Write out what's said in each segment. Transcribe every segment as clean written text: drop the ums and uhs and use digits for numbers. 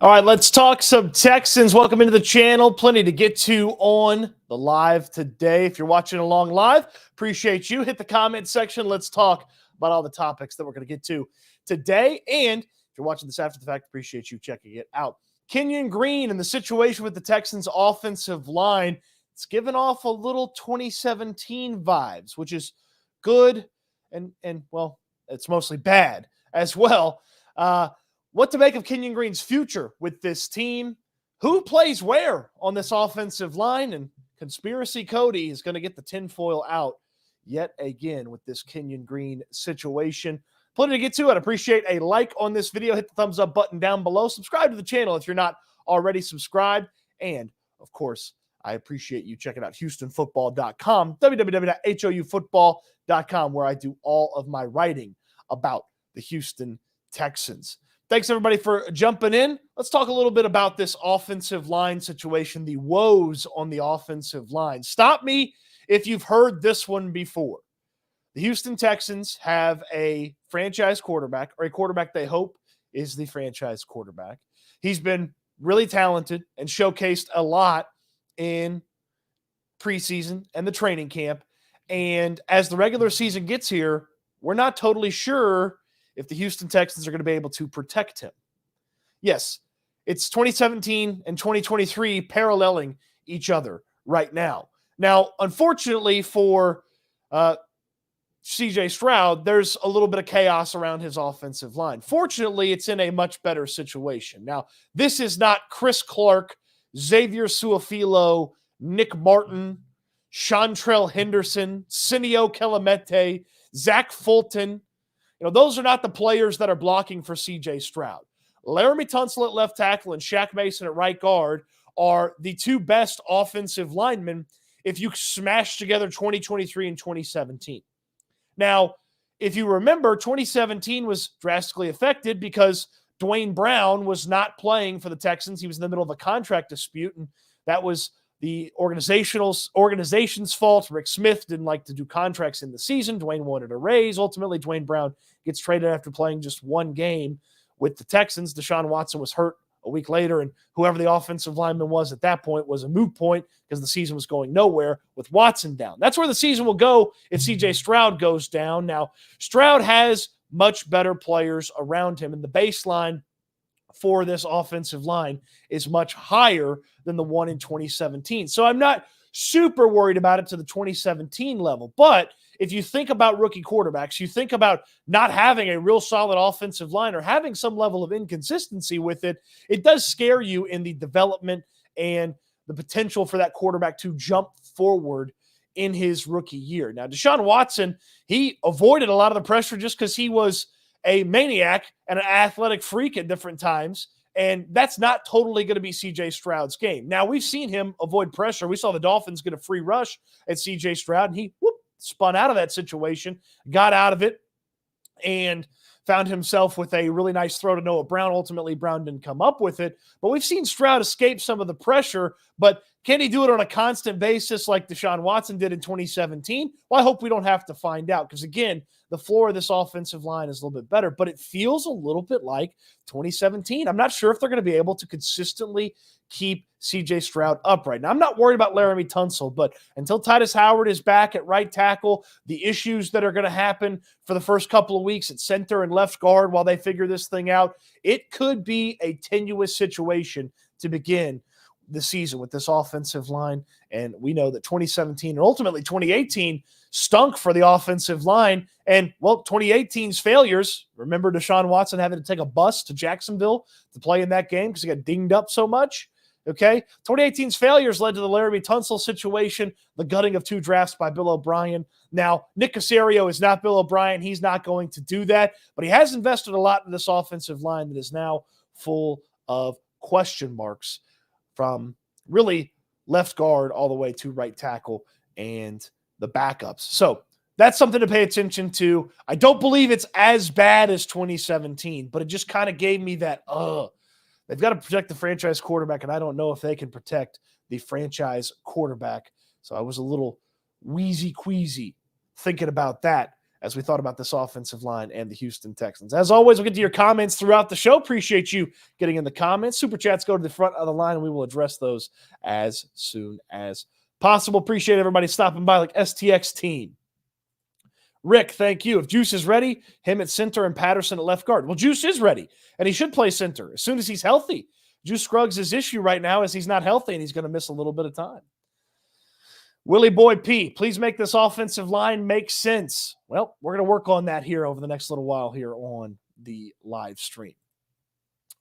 All right, let's talk some Texans. Welcome into the channel. Plenty to get to on the live today. If you're watching along live, appreciate you. Hit the comment section. Let's talk about all the topics that we're going to get to today. And if you're watching this after the fact, appreciate you checking it out. Kenyon Green and the situation with the Texans offensive line. It's given off a little 2017 vibes, which is good and well, it's mostly bad as well. What to make of Kenyon Green's future with this team, who plays where on this offensive line, and Conspiracy Cody is going to get the tinfoil out yet again with this Kenyon Green situation. Plenty to get to. I'd appreciate a like on this video. Hit the thumbs up button down below. Subscribe to the channel if you're not already subscribed. And, of course, I appreciate you checking out HoustonFootball.com, www.houfootball.com, where I do all of my writing about the Houston Texans. Thanks, everybody, for jumping in. Let's talk a little bit about this offensive line situation, the woes on the offensive line. Stop me if you've heard this one before. The Houston Texans have a franchise quarterback, or a quarterback they hope is the franchise quarterback. He's been really talented and showcased a lot in preseason and the training camp. And as the regular season gets here, we're not totally sure if the Houston Texans are going to be able to protect him. Yes, it's 2017 and 2023 paralleling each other right now. Now, unfortunately for CJ Stroud, there's a little bit of chaos around his offensive line. Fortunately, it's in a much better situation. Now, this is not Chris Clark, Xavier Suafilo, Nick Martin, Chantrell Henderson, Sinio Kelemete, Zach Fulton. Those are not the players that are blocking for C.J. Stroud. Laramie Tunsil at left tackle and Shaq Mason at right guard are the two best offensive linemen if you smash together 2023 and 2017. Now, if you remember, 2017 was drastically affected because Dwayne Brown was not playing for the Texans. He was in the middle of a contract dispute, and that was the organization's fault. Rick Smith didn't like to do contracts in the season. Dwayne wanted a raise. Ultimately, Dwayne Brown gets traded after playing just one game with the Texans. Deshaun Watson was hurt a week later, and whoever the offensive lineman was at that point was a moot point because the season was going nowhere with Watson down. That's where the season will go if C.J. Stroud goes down. Now, Stroud has much better players around him, and the baseline for this offensive line is much higher than the one in 2017. So I'm not super worried about it to the 2017 level. But if you think about rookie quarterbacks, you think about not having a real solid offensive line or having some level of inconsistency with it, it does scare you in the development and the potential for that quarterback to jump forward in his rookie year. Now, Deshaun Watson, he avoided a lot of the pressure just because he was a maniac and an athletic freak at different times. And that's not totally going to be C.J. Stroud's game. Now, we've seen him avoid pressure. We saw the Dolphins get a free rush at C.J. Stroud, and he spun out of that situation, got out of it, and found himself with a really nice throw to Noah Brown. Ultimately, Brown didn't come up with it. But we've seen Stroud escape some of the pressure. But can he do it on a constant basis like Deshaun Watson did in 2017? Well, I hope we don't have to find out because, again, the floor of this offensive line is a little bit better, but it feels a little bit like 2017. I'm not sure if they're going to be able to consistently keep C.J. Stroud upright. Now, I'm not worried about Laramie Tunsil, but until Titus Howard is back at right tackle, the issues that are going to happen for the first couple of weeks at center and left guard while they figure this thing out, it could be a tenuous situation to begin the season with this offensive line. And we know that 2017 and ultimately 2018 stunk for the offensive line. And, well, 2018's failures, remember Deshaun Watson having to take a bus to Jacksonville to play in that game because he got dinged up so much? Okay, 2018's failures led to the Laramie Tunsil situation, the gutting of 2 drafts by Bill O'Brien. Now, Nick Caserio is not Bill O'Brien. He's not going to do that, but he has invested a lot in this offensive line that is now full of question marks from really left guard all the way to right tackle and the backups. So that's something to pay attention to. I don't believe it's as bad as 2017, but it just kind of gave me that, they've got to protect the franchise quarterback, and I don't know if they can protect the franchise quarterback. So I was a little wheezy-queasy thinking about that as we thought about this offensive line and the Houston Texans. As always, we'll get to your comments throughout the show. Appreciate you getting in the comments. Super chats go to the front of the line, and we will address those as soon as possible. Appreciate everybody stopping by like STX Team. Rick, thank you. If Juice is ready, him at center and Patterson at left guard. Well, Juice is ready, and he should play center as soon as he's healthy. Juice Scruggs' issue right now is he's not healthy, and he's going to miss a little bit of time. Willie Boy P, please make this offensive line make sense. Well, we're going to work on that here over the next little while here on the live stream.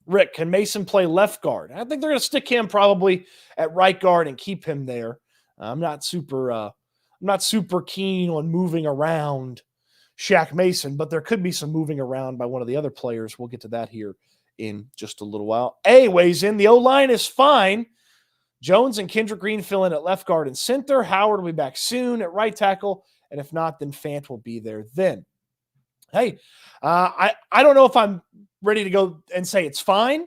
Rick, can Mason play left guard? I think they're going to stick him probably at right guard and keep him there. I'm not super keen on moving around Shaq Mason, but there could be some moving around by one of the other players. We'll get to that here in just a little while. A weighs in. The O-line is fine. Jones and Kendrick Green fill in at left guard and center. Howard will be back soon at right tackle. And if not, then Fant will be there then. Hey, I don't know if I'm ready to go and say it's fine,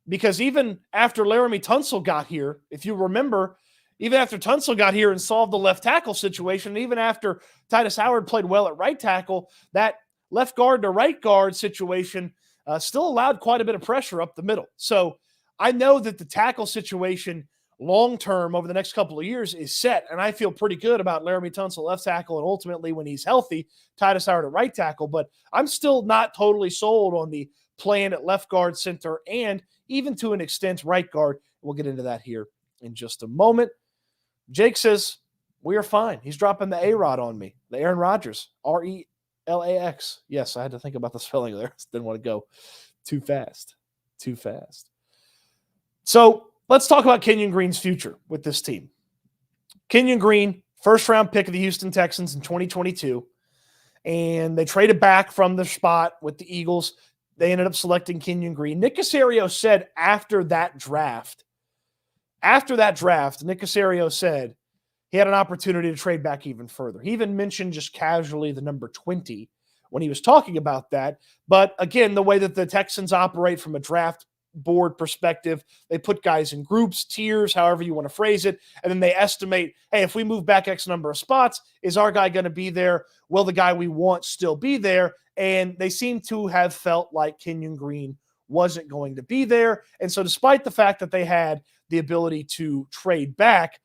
because even after Laramie Tunsil got here, if you remember, even after Tunsil got here and solved the left tackle situation, and even after Titus Howard played well at right tackle, that left guard to right guard situation still allowed quite a bit of pressure up the middle. So I know that the tackle situation long-term over the next couple of years is set, and I feel pretty good about Laramie Tunsil left tackle and ultimately when he's healthy, Titus Howard at right tackle, but I'm still not totally sold on the plan at left guard, center, and even to an extent right guard. We'll get into that here in just a moment. Jake says, we are fine. He's dropping the A-Rod on me. The Aaron Rodgers, R-E-L-A-X. Yes, I had to think about the spelling there. Didn't want to go too fast. So let's talk about Kenyon Green's future with this team. Kenyon Green, first-round pick of the Houston Texans in 2022, and they traded back from the spot with the Eagles. They ended up selecting Kenyon Green. Nick Caserio said after that draft, Nick Caserio said he had an opportunity to trade back even further. He even mentioned just casually the number 20 when he was talking about that. But again, the way that the Texans operate from a draft board perspective, they put guys in groups, tiers, however you want to phrase it, and then they estimate, hey, if we move back X number of spots, is our guy going to be there? Will the guy we want still be there? And they seem to have felt like Kenyon Green wasn't going to be there. And so despite the fact that they had the ability to trade back,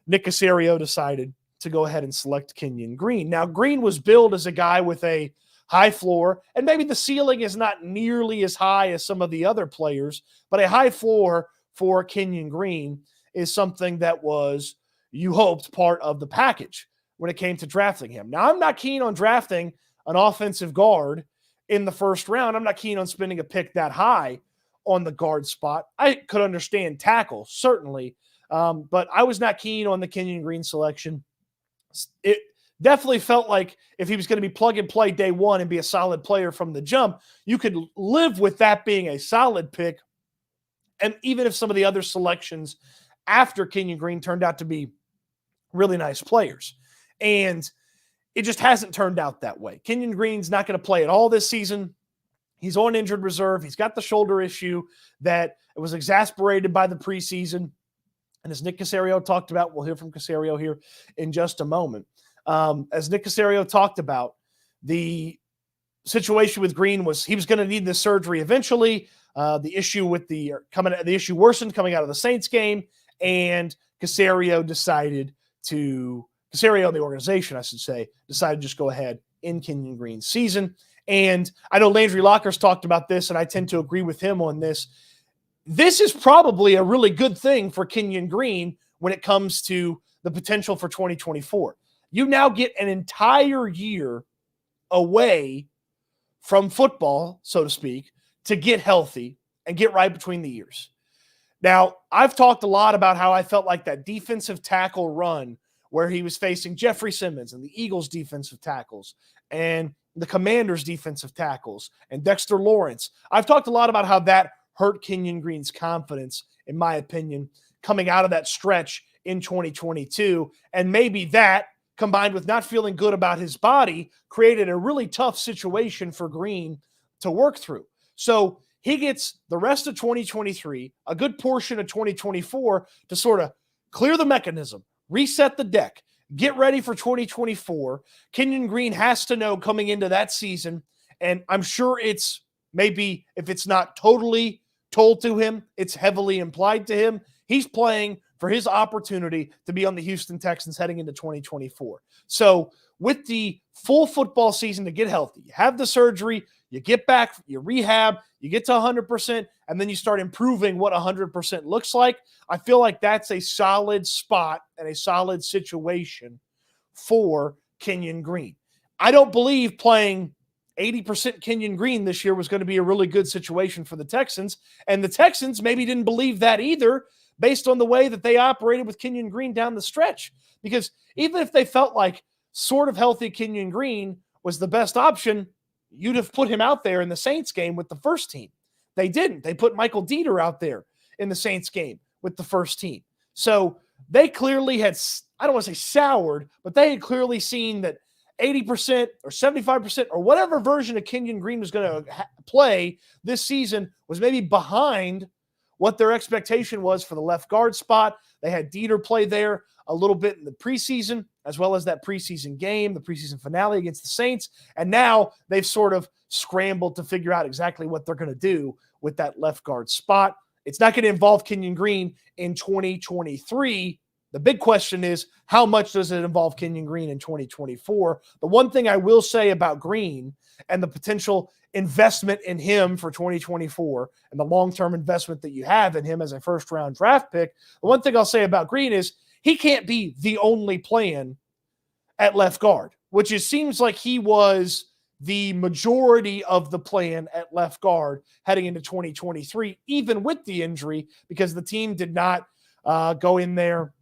Nick Caserio decided to go ahead and select Kenyon Green. Now, Green was billed as a guy with a high floor, and maybe the ceiling is not nearly as high as some of the other players, but a high floor for Kenyon Green is something that was, you hoped, part of the package when it came to drafting him. Now, I'm not keen on drafting an offensive guard in the first round. I'm not keen on spending a pick that high on the guard spot. I could understand tackle, certainly, but I was not keen on the Kenyon Green selection. It definitely felt like if he was going to be plug and play day one and be a solid player from the jump, you could live with that being a solid pick. And even if some of the other selections after Kenyon Green turned out to be really nice players. And it just hasn't turned out that way. Kenyon Green's not going to play at all this season. He's on injured reserve. He's got the shoulder issue that was exasperated by the preseason. And as Nick Caserio talked about, we'll hear from Caserio here in just a moment. As Nick Caserio talked about, the situation with Green was he was going to need this surgery eventually. The issue worsened coming out of the Saints game, and Caserio and the organization, I should say, decided to just go ahead in Kenyon Green's season. And I know Landry Locker's talked about this, and I tend to agree with him on this. This is probably a really good thing for Kenyon Green when it comes to the potential for 2024. You now get an entire year away from football, so to speak, to get healthy and get right between the ears. Now, I've talked a lot about how I felt like that defensive tackle run where he was facing Jeffrey Simmons and the Eagles defensive tackles and the Commanders defensive tackles and Dexter Lawrence. I've talked a lot about how that hurt Kenyon Green's confidence, in my opinion, coming out of that stretch in 2022. And maybe that, combined with not feeling good about his body, created a really tough situation for Green to work through. So he gets the rest of 2023, a good portion of 2024 to sort of clear the mechanism, reset the deck, get ready for 2024. Kenyon Green has to know coming into that season, and I'm sure it's maybe, if it's not totally told to him, it's heavily implied to him. He's playing for his opportunity to be on the Houston Texans heading into 2024. So with the full football season to get healthy, you have the surgery, you get back, you rehab, you get to 100%, and then you start improving what 100% looks like. I feel like that's a solid spot and a solid situation for Kenyon Green. I don't believe playing 80% Kenyon Green this year was going to be a really good situation for the Texans, and the Texans maybe didn't believe that either based on the way that they operated with Kenyon Green down the stretch. Because even if they felt like sort of healthy Kenyon Green was the best option, you'd have put him out there in the Saints game with the first team. They didn't. They put Michael Dieter out there in the Saints game with the first team. So they clearly had, I don't want to say soured, but they had clearly seen that 80% or 75% or whatever version of Kenyon Green was going to play this season was maybe behind what their expectation was for the left guard spot. They had Dieter play there a little bit in the preseason, as well as that preseason game, the preseason finale against the Saints. And now they've sort of scrambled to figure out exactly what they're going to do with that left guard spot. It's not going to involve Kenyon Green in 2023. The big question is, how much does it involve Kenyon Green in 2024? The one thing I will say about Green and the potential investment in him for 2024 and the long-term investment that you have in him as a first-round draft pick, the one thing I'll say about Green is he can't be the only plan at left guard, which it seems like he was the majority of the plan at left guard heading into 2023, even with the injury, because the team did not go in there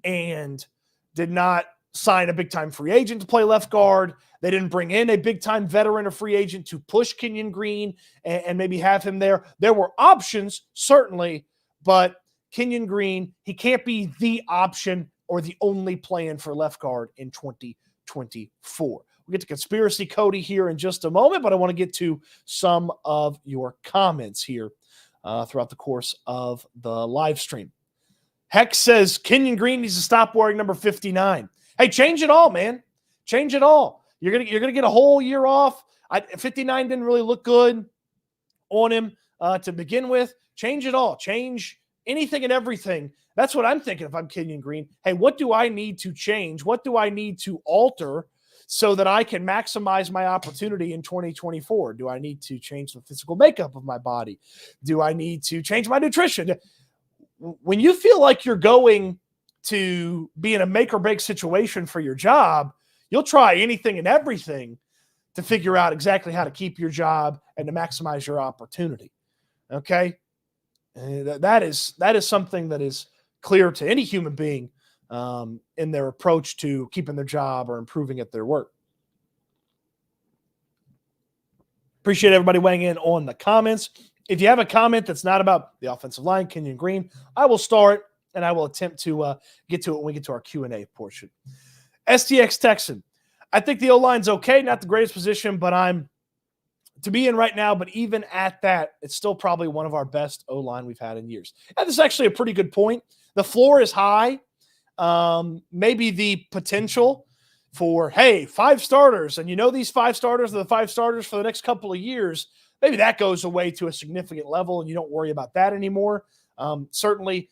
and did not sign a big-time free agent to play left guard. They didn't bring in a big-time veteran or free agent to push Kenyon Green and maybe have him there. There were options, certainly, but Kenyon Green, he can't be the option or the only plan for left guard in 2024. We'll get to Conspiracy Cody here in just a moment, but I want to get to some of your comments here throughout the course of the live stream. Hex says Kenyon Green needs to stop wearing number 59. Hey, change it all, man. Change it all. You're gonna get a whole year off. 59 didn't really look good on him to begin with. Change it all. Change anything and everything. That's what I'm thinking if I'm Kenyon Green. Hey, what do I need to change? What do I need to alter so that I can maximize my opportunity in 2024? Do I need to change the physical makeup of my body? Do I need to change my nutrition? When you feel like you're going to be in a make or break situation for your job, you'll try anything and everything to figure out exactly how to keep your job and to maximize your opportunity. Okay? That is something that is clear to any human being in their approach to keeping their job or improving at their work. Appreciate everybody weighing in on the comments. If you have a comment that's not about the offensive line, Kenyon Green, I will start and I will attempt to get to it when we get to our Q&A portion. STX Texan, I think the O-line's okay, not the greatest position, but I'm to be in right now. But even at that, it's still probably one of our best O-line we've had in years. And this is actually a pretty good point. The floor is high. Maybe the potential for, hey, 5 starters, and these 5 starters are the 5 starters for the next couple of years. Maybe that goes away to a significant level and you don't worry about that anymore. Certainly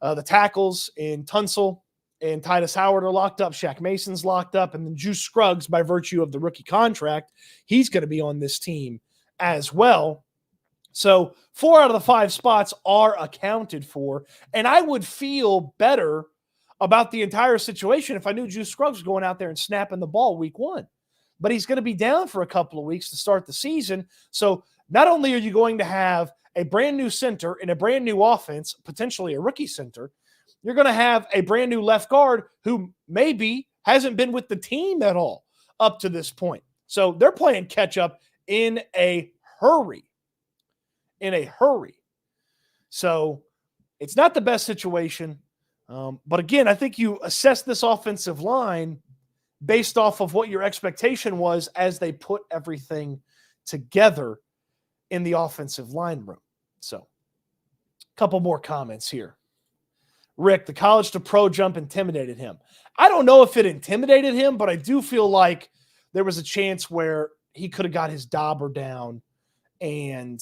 the tackles in Tunsil and Titus Howard are locked up. Shaq Mason's locked up. And then Juice Scruggs, by virtue of the rookie contract, he's going to be on this team as well. So 4 out of the 5 spots are accounted for. And I would feel better about the entire situation if I knew Juice Scruggs was going out there and snapping the ball week 1. But he's going to be down for a couple of weeks to start the season. So not only are you going to have a brand new center in a brand new offense, potentially a rookie center, you're going to have a brand new left guard who maybe hasn't been with the team at all up to this point. So they're playing catch up in a hurry. So it's not the best situation. But again, I think you assess this offensive line based off of what your expectation was as they put everything together in the offensive line room. So a couple more comments here. Rick, the college to pro jump intimidated him. I don't know if it intimidated him, but I do feel like there was a chance where he could have got his dauber down and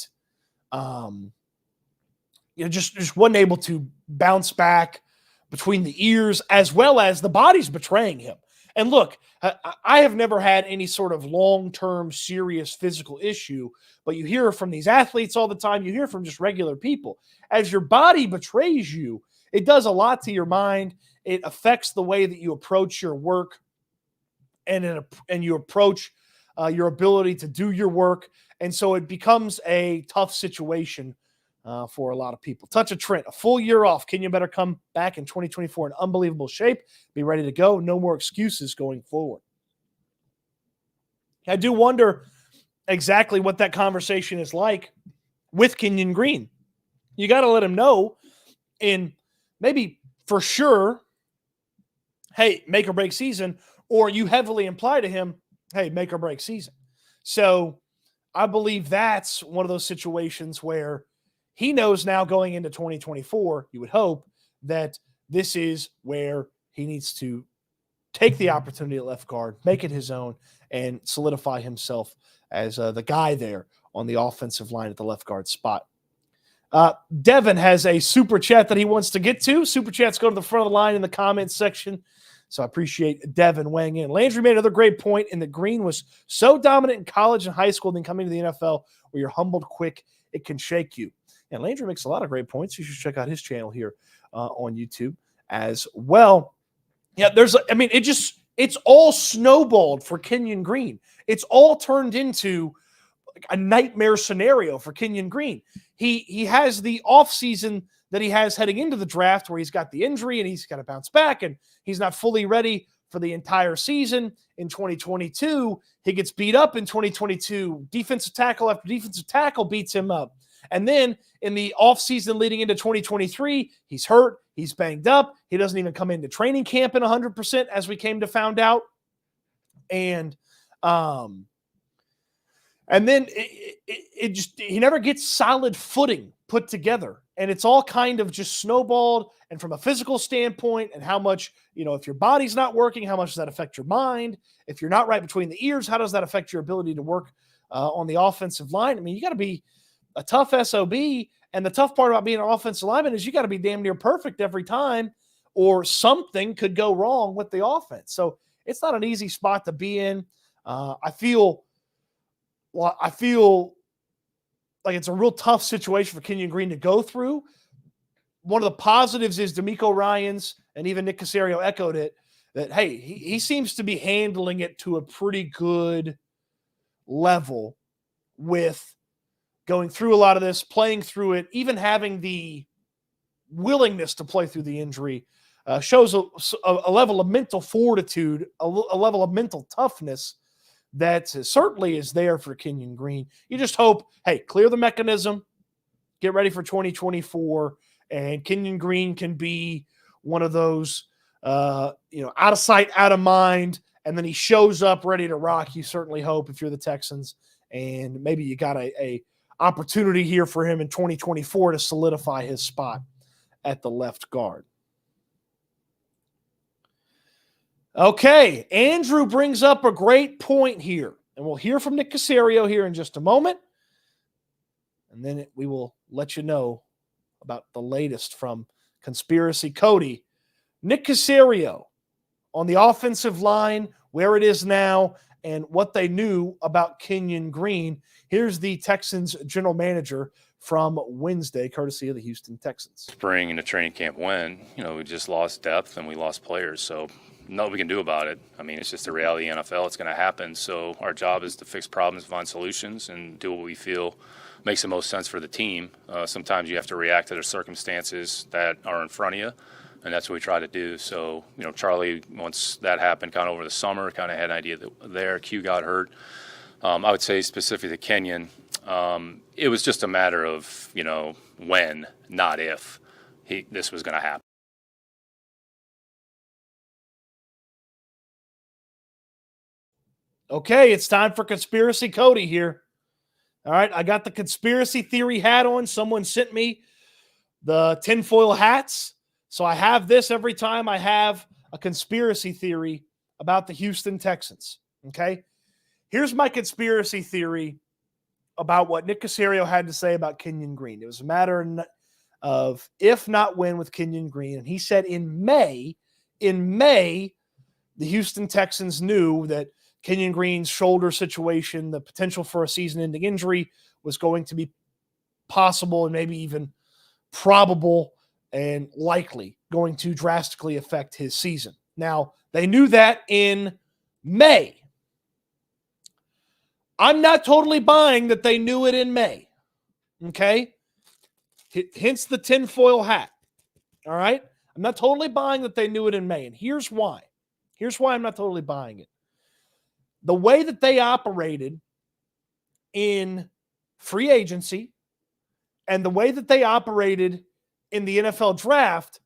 just wasn't able to bounce back between the ears, as well as the body's betraying him. And look, I have never had any sort of long-term serious physical issue, but you hear from these athletes all the time. You hear from just regular people. As your body betrays you, it does a lot to your mind. It affects the way that you approach your work and you approach your ability to do your work. And so it becomes a tough situation for a lot of people. Touch of Trent, a full year off. Kenyon better come back in 2024 in unbelievable shape. Be ready to go. No more excuses going forward. I do wonder exactly what that conversation is like with Kenyon Green. You got to let him know in maybe for sure, hey, make or break season, or you heavily imply to him, hey, make or break season. So I believe that's one of those situations where he knows now going into 2024, you would hope that this is where he needs to take the opportunity at left guard, make it his own, and solidify himself as the guy there on the offensive line at the left guard spot. Devin has a super chat that he wants to get to. Super chats go to the front of the line in the comments section. So I appreciate Devin weighing in. Landry made another great point in that Green was so dominant in college and high school, then coming to the NFL where you're humbled quick, it can shake you. And Landry makes a lot of great points. You should check out his channel here on YouTube as well. Yeah, it's all snowballed for Kenyon Green. It's all turned into a nightmare scenario for Kenyon Green. He has the offseason that he has heading into the draft where he's got the injury and he's got to bounce back and he's not fully ready for the entire season in 2022. He gets beat up in 2022. Defensive tackle after defensive tackle beats him up. And then in the offseason leading into 2023, he's hurt. He's banged up. He doesn't even come into training camp in 100% as we came to find out. And then he never gets solid footing put together. And it's all kind of just snowballed. And from a physical standpoint and how much, if your body's not working, how much does that affect your mind? If you're not right between the ears, how does that affect your ability to work on the offensive line? I mean, you got to be a tough SOB. And the tough part about being an offensive lineman is you got to be damn near perfect every time or something could go wrong with the offense. So it's not an easy spot to be in. I feel like it's a real tough situation for Kenyon Green to go through. One of the positives is D'Amico Ryans and even Nick Caserio echoed it that, hey, he seems to be handling it to a pretty good level with going through a lot of this, playing through it, even having the willingness to play through the injury shows a level of mental fortitude, a level of mental toughness that certainly is there for Kenyon Green. You just hope, hey, clear the mechanism, get ready for 2024, and Kenyon Green can be one of those, out of sight, out of mind, and then he shows up ready to rock. You certainly hope if you're the Texans, and maybe you got a opportunity here for him in 2024 to solidify his spot at the left guard. Okay, Andrew brings up a great point here, and we'll hear from Nick Caserio here in just a moment, and then we will let you know about the latest from Conspiracy Cody. Nick Caserio on the offensive line, where it is now, and what they knew about Kenyon Green. Here's the Texans general manager from Wednesday, courtesy of the Houston Texans. Spring into training camp when, we just lost depth and we lost players. So nothing we can do about it. I mean, it's just the reality of the NFL. It's going to happen. So our job is to fix problems, find solutions, and do what we feel makes the most sense for the team. Sometimes you have to react to the circumstances that are in front of you, and that's what we try to do. So, Charlie, once that happened kind of over the summer, kind of had an idea that there. Q got hurt. I would say specifically to Kenyon, it was just a matter of, when, not if, this was going to happen. Okay, it's time for Conspiracy Cody here. All right, I got the conspiracy theory hat on. Someone sent me the tinfoil hats. So I have this every time I have a conspiracy theory about the Houston Texans. Okay. Here's my conspiracy theory about what Nick Caserio had to say about Kenyon Green. It was a matter of if not when with Kenyon Green. And he said in May, the Houston Texans knew that Kenyon Green's shoulder situation, the potential for a season-ending injury, was going to be possible and maybe even probable and likely going to drastically affect his season. Now, they knew that in May. I'm not totally buying that they knew it in May. Okay? Hence the tinfoil hat. All right? I'm not totally buying that they knew it in May. And here's why. Here's why I'm not totally buying it. The way that they operated in free agency and the way that they operated in the NFL draft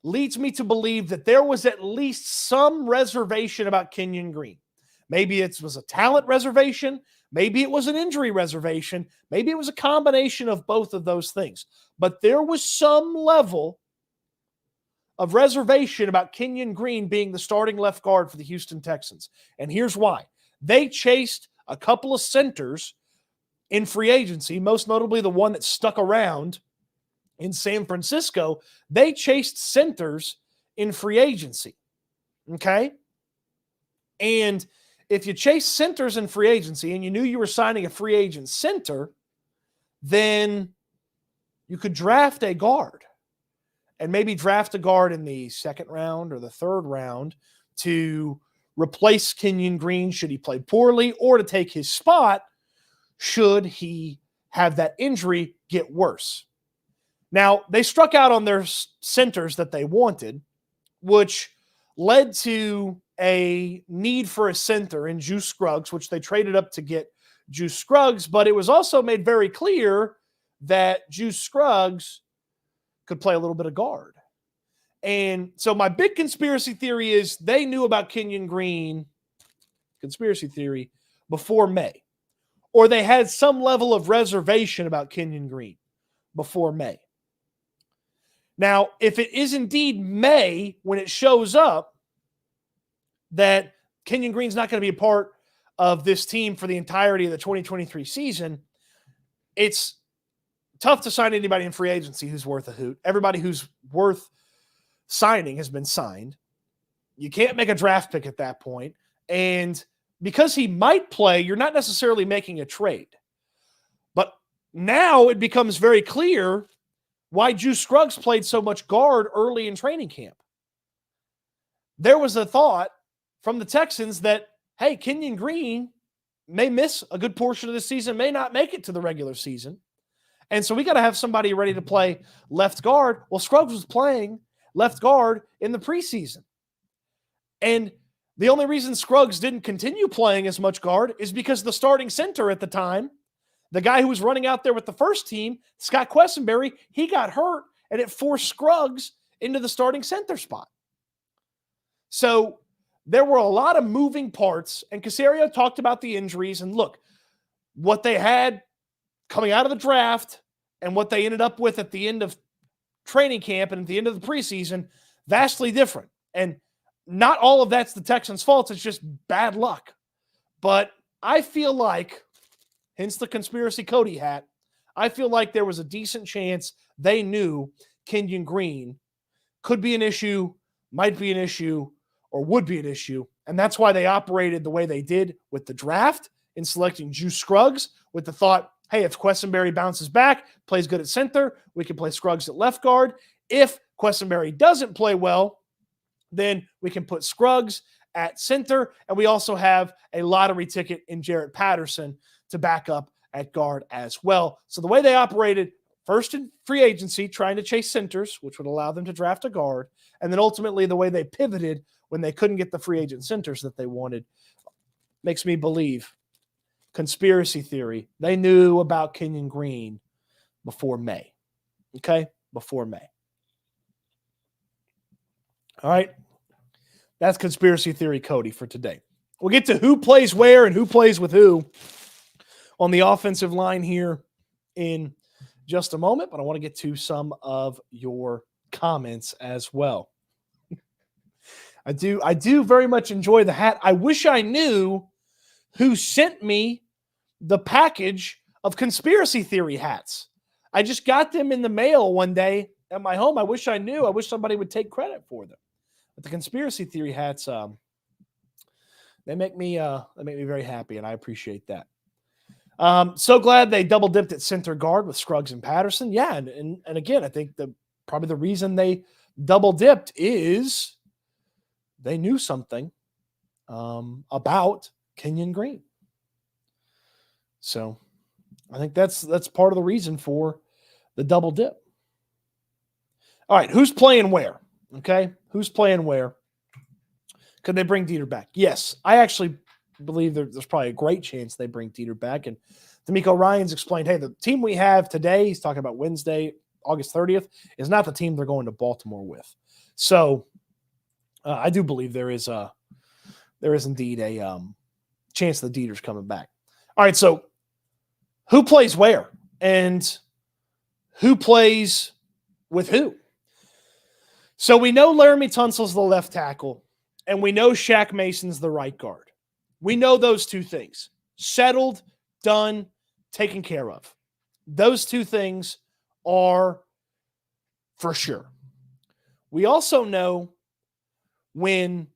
leads me to believe that there was at least some reservation about Kenyon Green. Maybe it was a talent reservation. Maybe it was an injury reservation. Maybe it was a combination of both of those things. But there was some level of reservation about Kenyon Green being the starting left guard for the Houston Texans. And here's why. They chased a couple of centers in free agency, most notably the one that stuck around in San Francisco. They chased centers in free agency. Okay? And if you chase centers in free agency and you knew you were signing a free agent center, then you could draft a guard and maybe draft a guard in the second round or the third round to replace Kenyon Green should he play poorly, or to take his spot should he have that injury get worse. Now, they struck out on their centers that they wanted, which led to a need for a center in Juice Scruggs, which they traded up to get Juice Scruggs, but it was also made very clear that Juice Scruggs could play a little bit of guard. And so my big conspiracy theory is they knew about Kenyon Green, conspiracy theory, before May. Or they had some level of reservation about Kenyon Green before May. Now, if it is indeed May when it shows up that Kenyon Green's not going to be a part of this team for the entirety of the 2023 season, it's tough to sign anybody in free agency who's worth a hoot. Everybody who's worth signing has been signed. You can't make a draft pick at that point. And because he might play, you're not necessarily making a trade. But now it becomes very clear why Juice Scruggs played so much guard early in training camp. There was a thought from the Texans that, hey, Kenyon Green may miss a good portion of the season, may not make it to the regular season. And so we got to have somebody ready to play left guard. Well, Scruggs was playing left guard in the preseason. And the only reason Scruggs didn't continue playing as much guard is because the starting center at the time, the guy who was running out there with the first team, Scott Quessenberry, he got hurt, and it forced Scruggs into the starting center spot. So there were a lot of moving parts, and Caserio talked about the injuries. And look, what they had coming out of the draft and what they ended up with at the end of training camp and at the end of the preseason, vastly different. And not all of that's the Texans' fault. It's just bad luck. But I feel like, hence the conspiracy Cody hat, I feel like there was a decent chance they knew Kenyon Green could be an issue, might be an issue, or would be an issue. And that's why they operated the way they did with the draft in selecting Juice Scruggs with the thought, hey, if Quessenberry bounces back, plays good at center, we can play Scruggs at left guard. If Quessenberry doesn't play well, then we can put Scruggs at center. And we also have a lottery ticket in Jarrett Patterson to back up at guard as well. So the way they operated, first in free agency, trying to chase centers, which would allow them to draft a guard, and then ultimately the way they pivoted when they couldn't get the free agent centers that they wanted, makes me believe, conspiracy theory, they knew about Kenyon Green before May. Okay? Before May. All right? That's conspiracy theory Cody for today. We'll get to who plays where and who plays with who on the offensive line here in just a moment, but I want to get to some of your comments as well. I do very much enjoy the hat. I wish I knew who sent me the package of conspiracy theory hats. I just got them in the mail one day at my home. I wish I knew. I wish somebody would take credit for them. But the conspiracy theory hats, they make me very happy, and I appreciate that. So glad they double dipped at center guard with Scruggs and Patterson. Yeah, and again, I think probably the reason they double dipped is they knew something about Kenyon Green. So I think that's part of the reason for the double dip. All right, who's playing where? Okay, who's playing where? Could they bring Dieter back? Yes, I actually believe there's probably a great chance they bring Dieter back. And D'Amico Ryans explained, hey, the team we have today, he's talking about Wednesday, August 30th, is not the team they're going to Baltimore with. So I do believe there is indeed a chance that Dieter's coming back. All right, so who plays where and who plays with who? So we know Laramie Tunsil's the left tackle, and we know Shaq Mason's the right guard. We know those two things. Settled, done, taken care of. Those two things are for sure. We also know when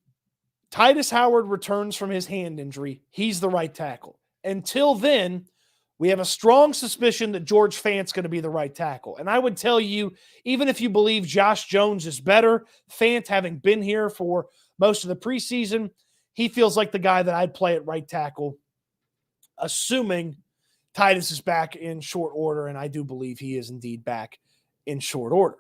Titus Howard returns from his hand injury, he's the right tackle. Until then, we have a strong suspicion that George Fant's going to be the right tackle. And I would tell you, even if you believe Josh Jones is better, Fant, having been here for most of the preseason, he feels like the guy that I'd play at right tackle, assuming Titus is back in short order, and I do believe he is indeed back in short order.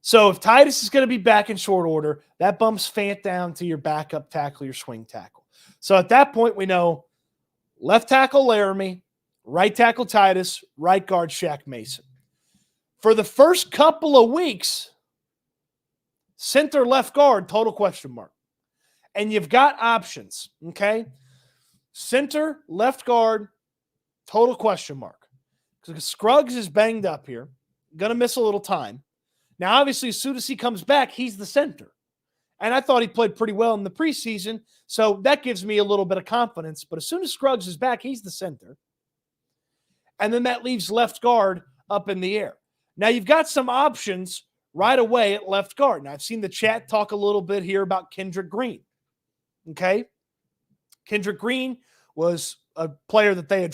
So if Titus is going to be back in short order, that bumps Fant down to your backup tackle, your swing tackle. So at that point, we know left tackle Laramie, right tackle Titus, right guard Shaq Mason. For the first couple of weeks, center left guard, total question mark. And you've got options, okay? Center, left guard, total question mark. Because Scruggs is banged up here, going to miss a little time. Now, obviously, as soon as he comes back, he's the center. And I thought he played pretty well in the preseason, so that gives me a little bit of confidence. But as soon as Scruggs is back, he's the center. And then that leaves left guard up in the air. Now, you've got some options right away at left guard. Now, I've seen the chat talk a little bit here about Kendrick Green. Okay? Kendrick Green was a player that they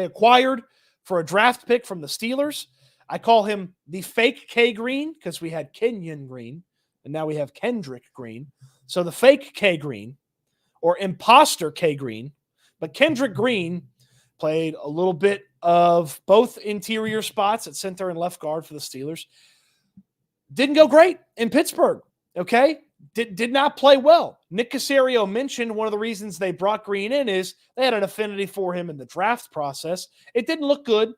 acquired for a draft pick from the Steelers. I call him the fake K Green because we had Kenyon Green, and now we have Kendrick Green. So the fake K Green, or imposter K Green, but Kendrick Green played a little bit of both interior spots at center and left guard for the Steelers. Didn't go great in Pittsburgh, okay? Did not play well. Nick Caserio mentioned one of the reasons they brought Green in is they had an affinity for him in the draft process. It didn't look good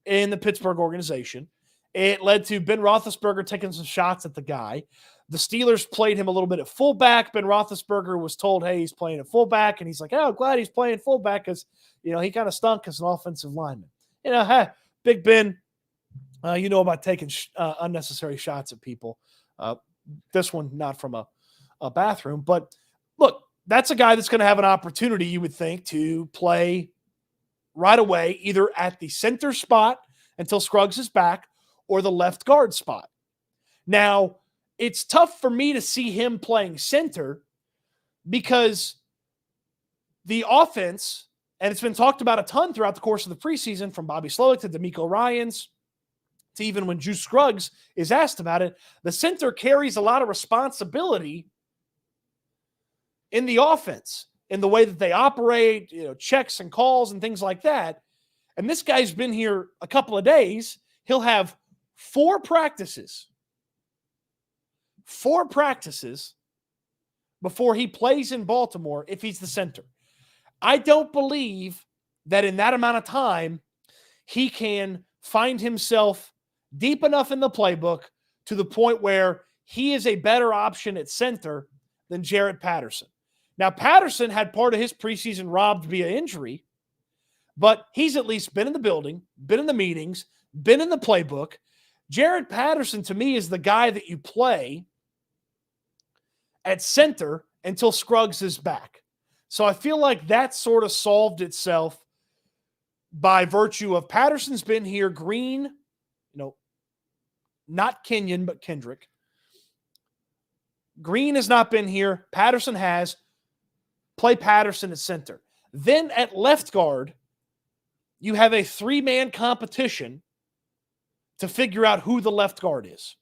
in the Pittsburgh organization. It led to Ben Roethlisberger taking some shots at the guy. The Steelers played him a little bit at fullback. Ben Roethlisberger was told, hey, he's playing at fullback. And he's like, oh, glad he's playing fullback because, he kind of stunk as an offensive lineman. Big Ben, about taking unnecessary shots at people. This one, not from a bathroom. But look, that's a guy that's going to have an opportunity, you would think, to play right away, either at the center spot until Scruggs is back or the left guard spot. Now, it's tough for me to see him playing center because the offense, and it's been talked about a ton throughout the course of the preseason, from Bobby Slowick to D'Amico Ryans to even when Juice Scruggs is asked about it, the center carries a lot of responsibility in the offense, in the way that they operate, checks and calls and things like that. And this guy's been here a couple of days. He'll have 4 practices before he plays in Baltimore if he's the center. I don't believe that in that amount of time he can find himself deep enough in the playbook to the point where he is a better option at center than Jarrett Patterson. Now, Patterson had part of his preseason robbed via injury, but he's at least been in the building, been in the meetings, been in the playbook. Jaret Patterson, to me, is the guy that you play at center until Scruggs is back. So I feel like that sort of solved itself by virtue of Patterson's been here, Green, not Kenyon, but Kendrick. Green has not been here. Patterson has. Play Patterson at center. Then at left guard, you have a 3-man competition to figure out who the left guard is.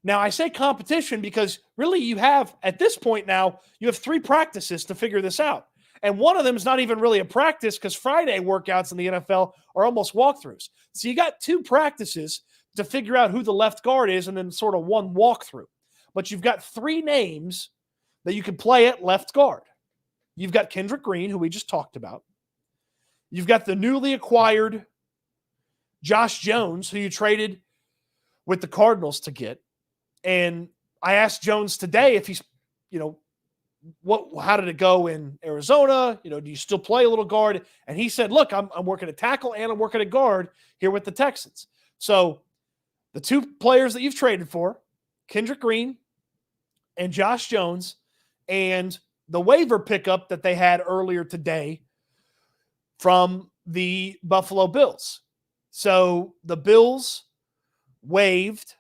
Now, I say competition because really you have, at this point now, you have 3 practices to figure this out. And one of them is not even really a practice because Friday workouts in the NFL are almost walkthroughs. So you got 2 practices to figure out who the left guard is and then sort of 1 walkthrough. But you've got 3 names that you can play at left guard. You've got Kendrick Green, who we just talked about. You've got the newly acquired Josh Jones, who you traded with the Cardinals to get. And I asked Jones today if he's, how did it go in Arizona? Do you still play a little guard? And he said, look, I'm working at tackle and I'm working at guard here with the Texans. So the 2 players that you've traded for, Kendrick Green and Josh Jones, and the waiver pickup that they had earlier today from the Buffalo Bills. So the Bills waived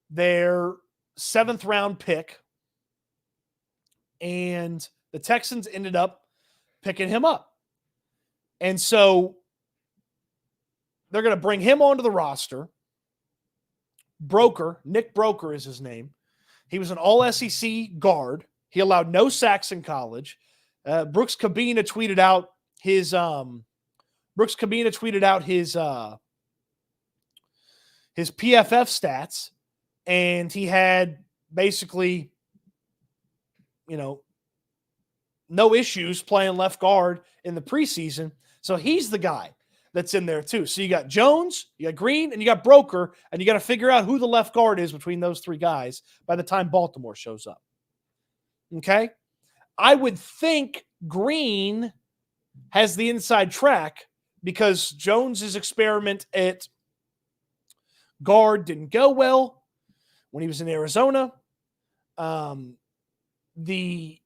their 7th round pick, and the Texans ended up picking him up. And so they're going to bring him onto the roster. Nick Broker is his name. He was an all-SEC guard. He allowed no sacks in college. Brooks Cabina tweeted out his PFF stats, and he had basically, no issues playing left guard in the preseason. So he's the guy that's in there too. So you got Jones, you got Green, and you got Broker, and you got to figure out who the left guard is between those 3 guys by the time Baltimore shows up. Okay? I would think Green has the inside track because Jones's experiment at guard didn't go well when he was in Arizona. The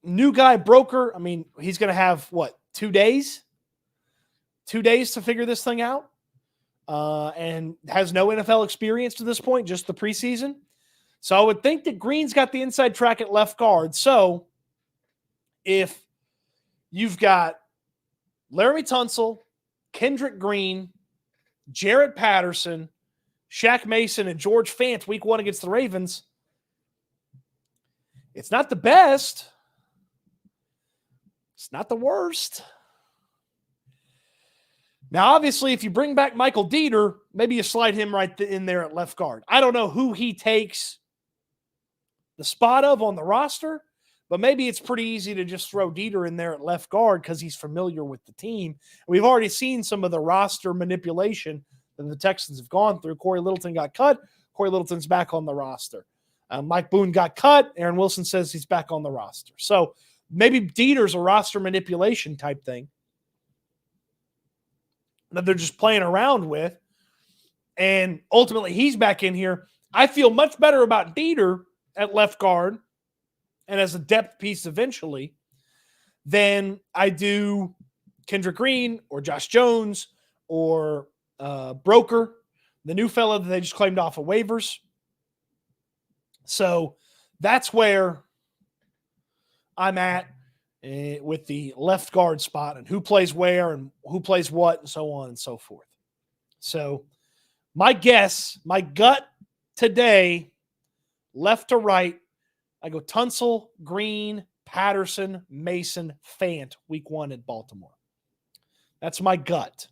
new guy, Broker, he's going to have, 2 days? 2 days to figure this thing out, and has no NFL experience to this point, just the preseason. So I would think that Green's got the inside track at left guard. So if you've got Laramie Tunsil, Kendrick Green, Jaret Patterson, Shaq Mason, and George Fant week 1 against the Ravens, it's not the best. It's not the worst. Now, obviously, if you bring back Michael Dieter, maybe you slide him right in there at left guard. I don't know who he takes the spot of on the roster, but maybe it's pretty easy to just throw Dieter in there at left guard because he's familiar with the team. We've already seen some of the roster manipulation that the Texans have gone through. Corey Littleton got cut. Corey Littleton's back on the roster. Mike Boone got cut. Aaron Wilson says he's back on the roster. So maybe Dieter's a roster manipulation type thing that they're just playing around with. And ultimately, he's back in here. I feel much better about Dieter at left guard and as a depth piece eventually than I do Kendrick Green or Josh Jones or Broker, the new fella that they just claimed off of waivers. So that's where I'm at with the left guard spot and who plays where and who plays what and so on and so forth. So my guess, my gut today, left to right, I go Tunsil, Green, Patterson, Mason, Fant, week 1 at Baltimore. That's my gut.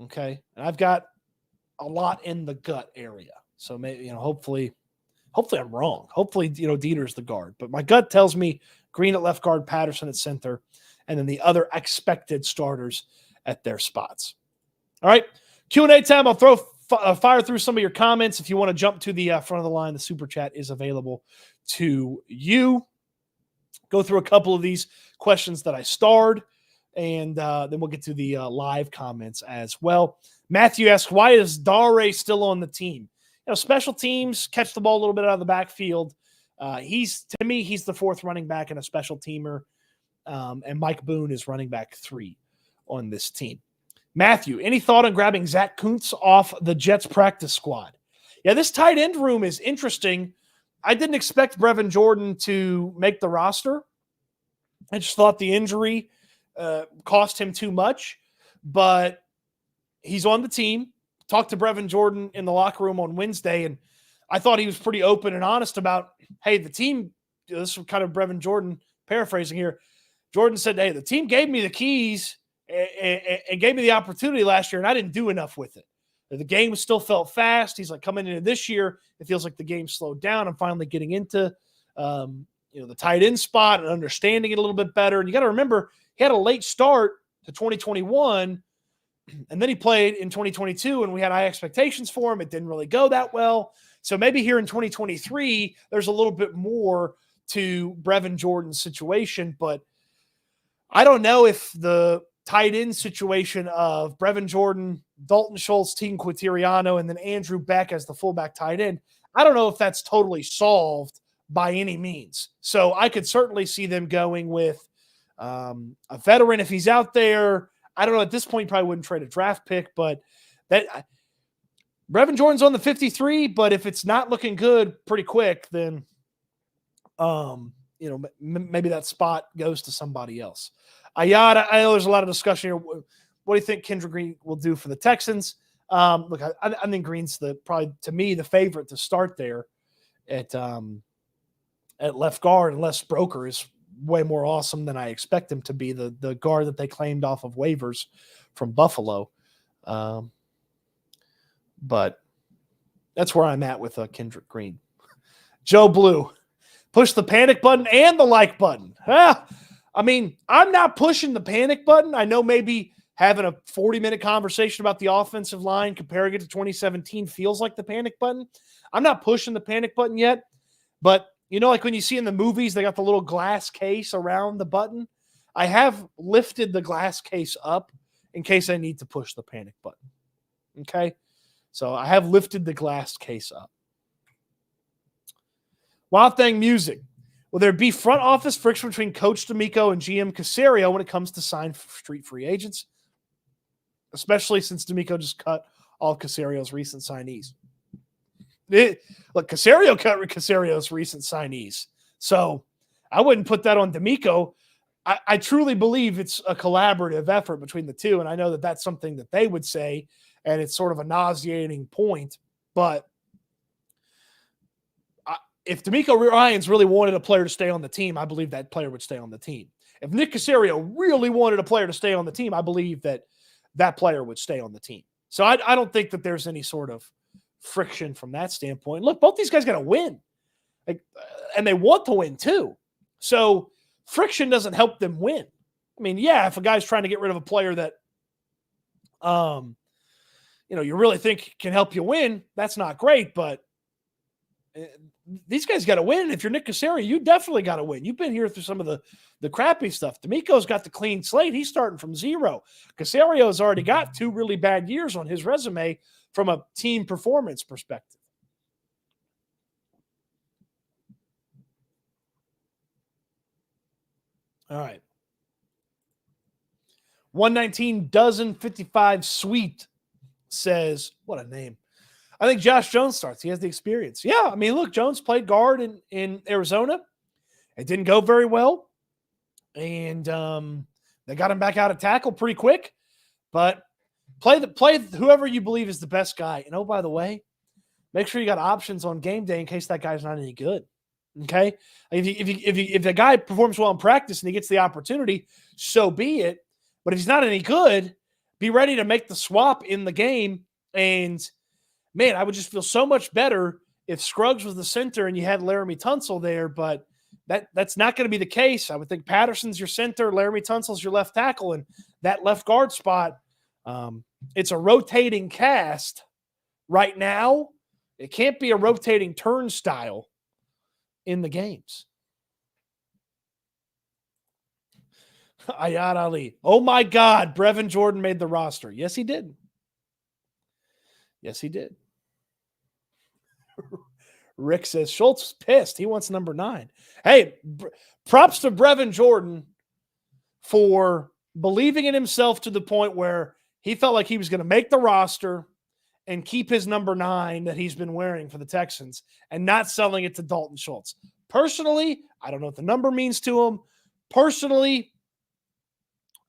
Okay. And I've got a lot in the gut area. So maybe, hopefully I'm wrong. Hopefully, Dieter's the guard. But my gut tells me Green at left guard, Patterson at center, and then the other expected starters at their spots. All right. Q&A time. I'll fire through some of your comments. If you want to jump to the front of the line, the super chat is available to you. Go through a couple of these questions that I starred. And then we'll get to the live comments as well. Matthew asks, why is Dare still on the team? Special teams, catch the ball a little bit out of the backfield. To me, he's the fourth running back and a special teamer. And Mike Boone is running back 3 on this team. Matthew, any thought on grabbing Zach Kuntz off the Jets practice squad? Yeah, this tight end room is interesting. I didn't expect Brevin Jordan to make the roster. I just thought the injury cost him too much, but he's on the team. Talked to Brevin Jordan in the locker room on Wednesday, and I thought he was pretty open and honest about, hey, the team, this is kind of Brevin Jordan paraphrasing here. Jordan said, hey, the team gave me the keys and gave me the opportunity last year, and I didn't do enough with it. The game still felt fast. He's like, coming into this year, it feels like the game slowed down. I'm finally getting into the tight end spot and understanding it a little bit better. And you got to remember, he had a late start to 2021, and then he played in 2022, and we had high expectations for him. It didn't really go that well. So maybe here in 2023, there's a little bit more to Brevin Jordan's situation, but I don't know if the tight end situation of Brevin Jordan, Dalton Schultz, Team Quateriano, and then Andrew Beck as the fullback tight end, I don't know if that's totally solved by any means. So I could certainly see them going with a veteran if he's out there. I don't know. At this point, probably wouldn't trade a draft pick, but that Brevin Jordan's on the 53, but if it's not looking good pretty quick, then maybe that spot goes to somebody else. Ayada, I know there's a lot of discussion here. What do you think Kenyon Green will do for the Texans? Look, I think Green's probably, to me, the favorite to start there at left guard, unless Broker is way more awesome than I expect him to be, the guard that they claimed off of waivers from Buffalo. But that's where I'm at with Kendrick Green. Joe Blue, push the panic button and the like button. I mean, I'm not pushing the panic button. I know maybe having a 40-minute conversation about the offensive line, comparing it to 2017 feels like the panic button. I'm not pushing the panic button yet, but like when you see in the movies, they got the little glass case around the button. I have lifted the glass case up in case I need to push the panic button. Okay? So I have lifted the glass case up. Wild Thing Music. Will there be front office friction between Coach D'Amico and GM Caserio when it comes to sign street free agents? Especially since D'Amico just cut all Caserio's recent signees. Caserio cut Caserio's recent signees. So I wouldn't put that on D'Amico. I truly believe it's a collaborative effort between the two, and I know that that's something that they would say, and it's sort of a nauseating point. But if D'Amico Ryans really wanted a player to stay on the team, I believe that player would stay on the team. If Nick Caserio really wanted a player to stay on the team, I believe that that player would stay on the team. So I don't think that there's any sort of friction from that standpoint. Look, both these guys got to win, and they want to win too. So friction doesn't help them win. I mean, yeah, if a guy's trying to get rid of a player that, you really think can help you win, that's not great. But these guys got to win. If you're Nick Caserio, you definitely got to win. You've been here through some of the crappy stuff. D'Amico's got the clean slate. He's starting from zero. Caserio's already got 2 really bad years on his resume from a team performance perspective. All right. 119 dozen 55 sweet says, what a name. I think Josh Jones starts. He has the experience. Yeah, I mean, look, Jones played guard in Arizona. It didn't go very well. And they got him back out of tackle pretty quick. But play whoever you believe is the best guy. And, oh, by the way, make sure you got options on game day in case that guy's not any good. Okay? If the guy performs well in practice and he gets the opportunity, so be it. But if he's not any good, be ready to make the swap in the game. And, man, I would just feel so much better if Scruggs was the center and you had Laramie Tunsil there, but that's not going to be the case. I would think Patterson's your center, Laramie Tunsil's your left tackle, and that left guard spot, it's a rotating cast right now. It can't be a rotating turnstile in the games. Ayad Ali. Oh my God, Brevin Jordan made the roster. Yes, he did. Yes, he did. Rick says Schultz is pissed. He wants number 9. Hey, props to Brevin Jordan for believing in himself to the point where he felt like he was going to make the roster and keep his number 9 that he's been wearing for the Texans and not selling it to Dalton Schultz. Personally, I don't know what the number means to him. Personally,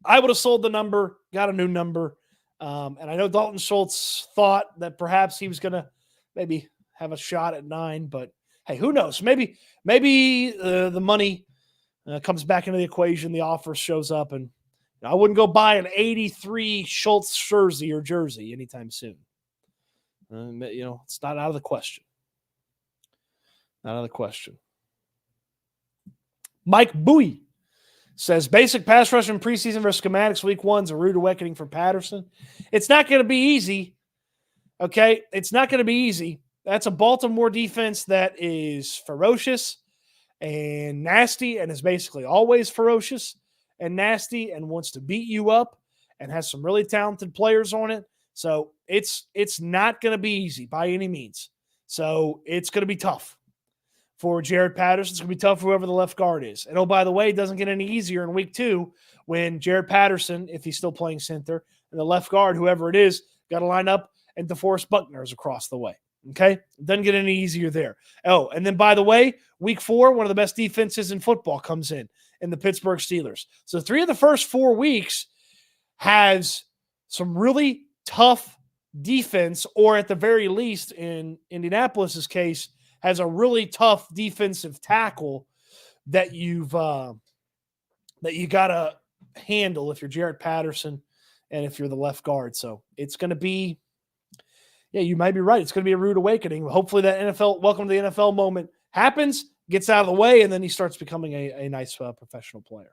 I would have sold the number, got a new number. And I know Dalton Schultz thought that perhaps he was going to maybe have a shot at 9, but hey, who knows? Maybe the money comes back into the equation. The offer shows up, and I wouldn't go buy an 83 Schultz jersey anytime soon. It's not out of the question. Not out of the question. Mike Bowie says, basic pass rush in preseason versus schematics week 1's a rude awakening for Patterson. It's not going to be easy. Okay? It's not going to be easy. That's a Baltimore defense that is ferocious and nasty and is basically always ferocious and nasty and wants to beat you up and has some really talented players on it. So it's not going to be easy by any means. So it's going to be tough for Jared Patterson. It's going to be tough for whoever the left guard is. And, oh, by the way, it doesn't get any easier in week 2 when Jared Patterson, if he's still playing center, and the left guard, whoever it is, got to line up, and DeForest Buckner is across the way. Okay? It doesn't get any easier there. Oh, and then, by the way, week 4, one of the best defenses in football comes in the Pittsburgh Steelers. So 3 of the first 4 weeks has some really tough defense, or at the very least, in Indianapolis's case, has a really tough defensive tackle that you got to handle if you're Jared Patterson and if you're the left guard. So it's going to be, you might be right. It's going to be a rude awakening. Hopefully that NFL, welcome to the NFL moment happens, gets out of the way, and then he starts becoming a nice professional player.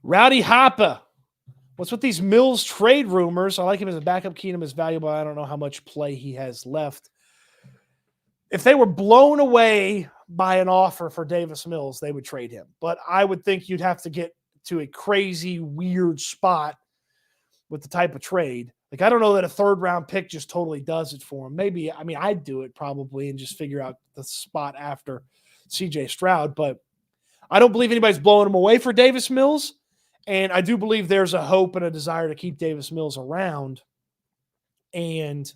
Rowdy Hoppa. What's with these Mills trade rumors? I like him as a backup. Keenum is valuable. I don't know how much play he has left. If they were blown away by an offer for Davis Mills, they would trade him. But I would think you'd have to get to a crazy, weird spot with the type of trade. Like, I don't know that a 3rd-round pick just totally does it for him. Maybe, I'd do it probably and just figure out the spot after C.J. Stroud. But I don't believe anybody's blowing him away for Davis Mills. And I do believe there's a hope and a desire to keep Davis Mills around and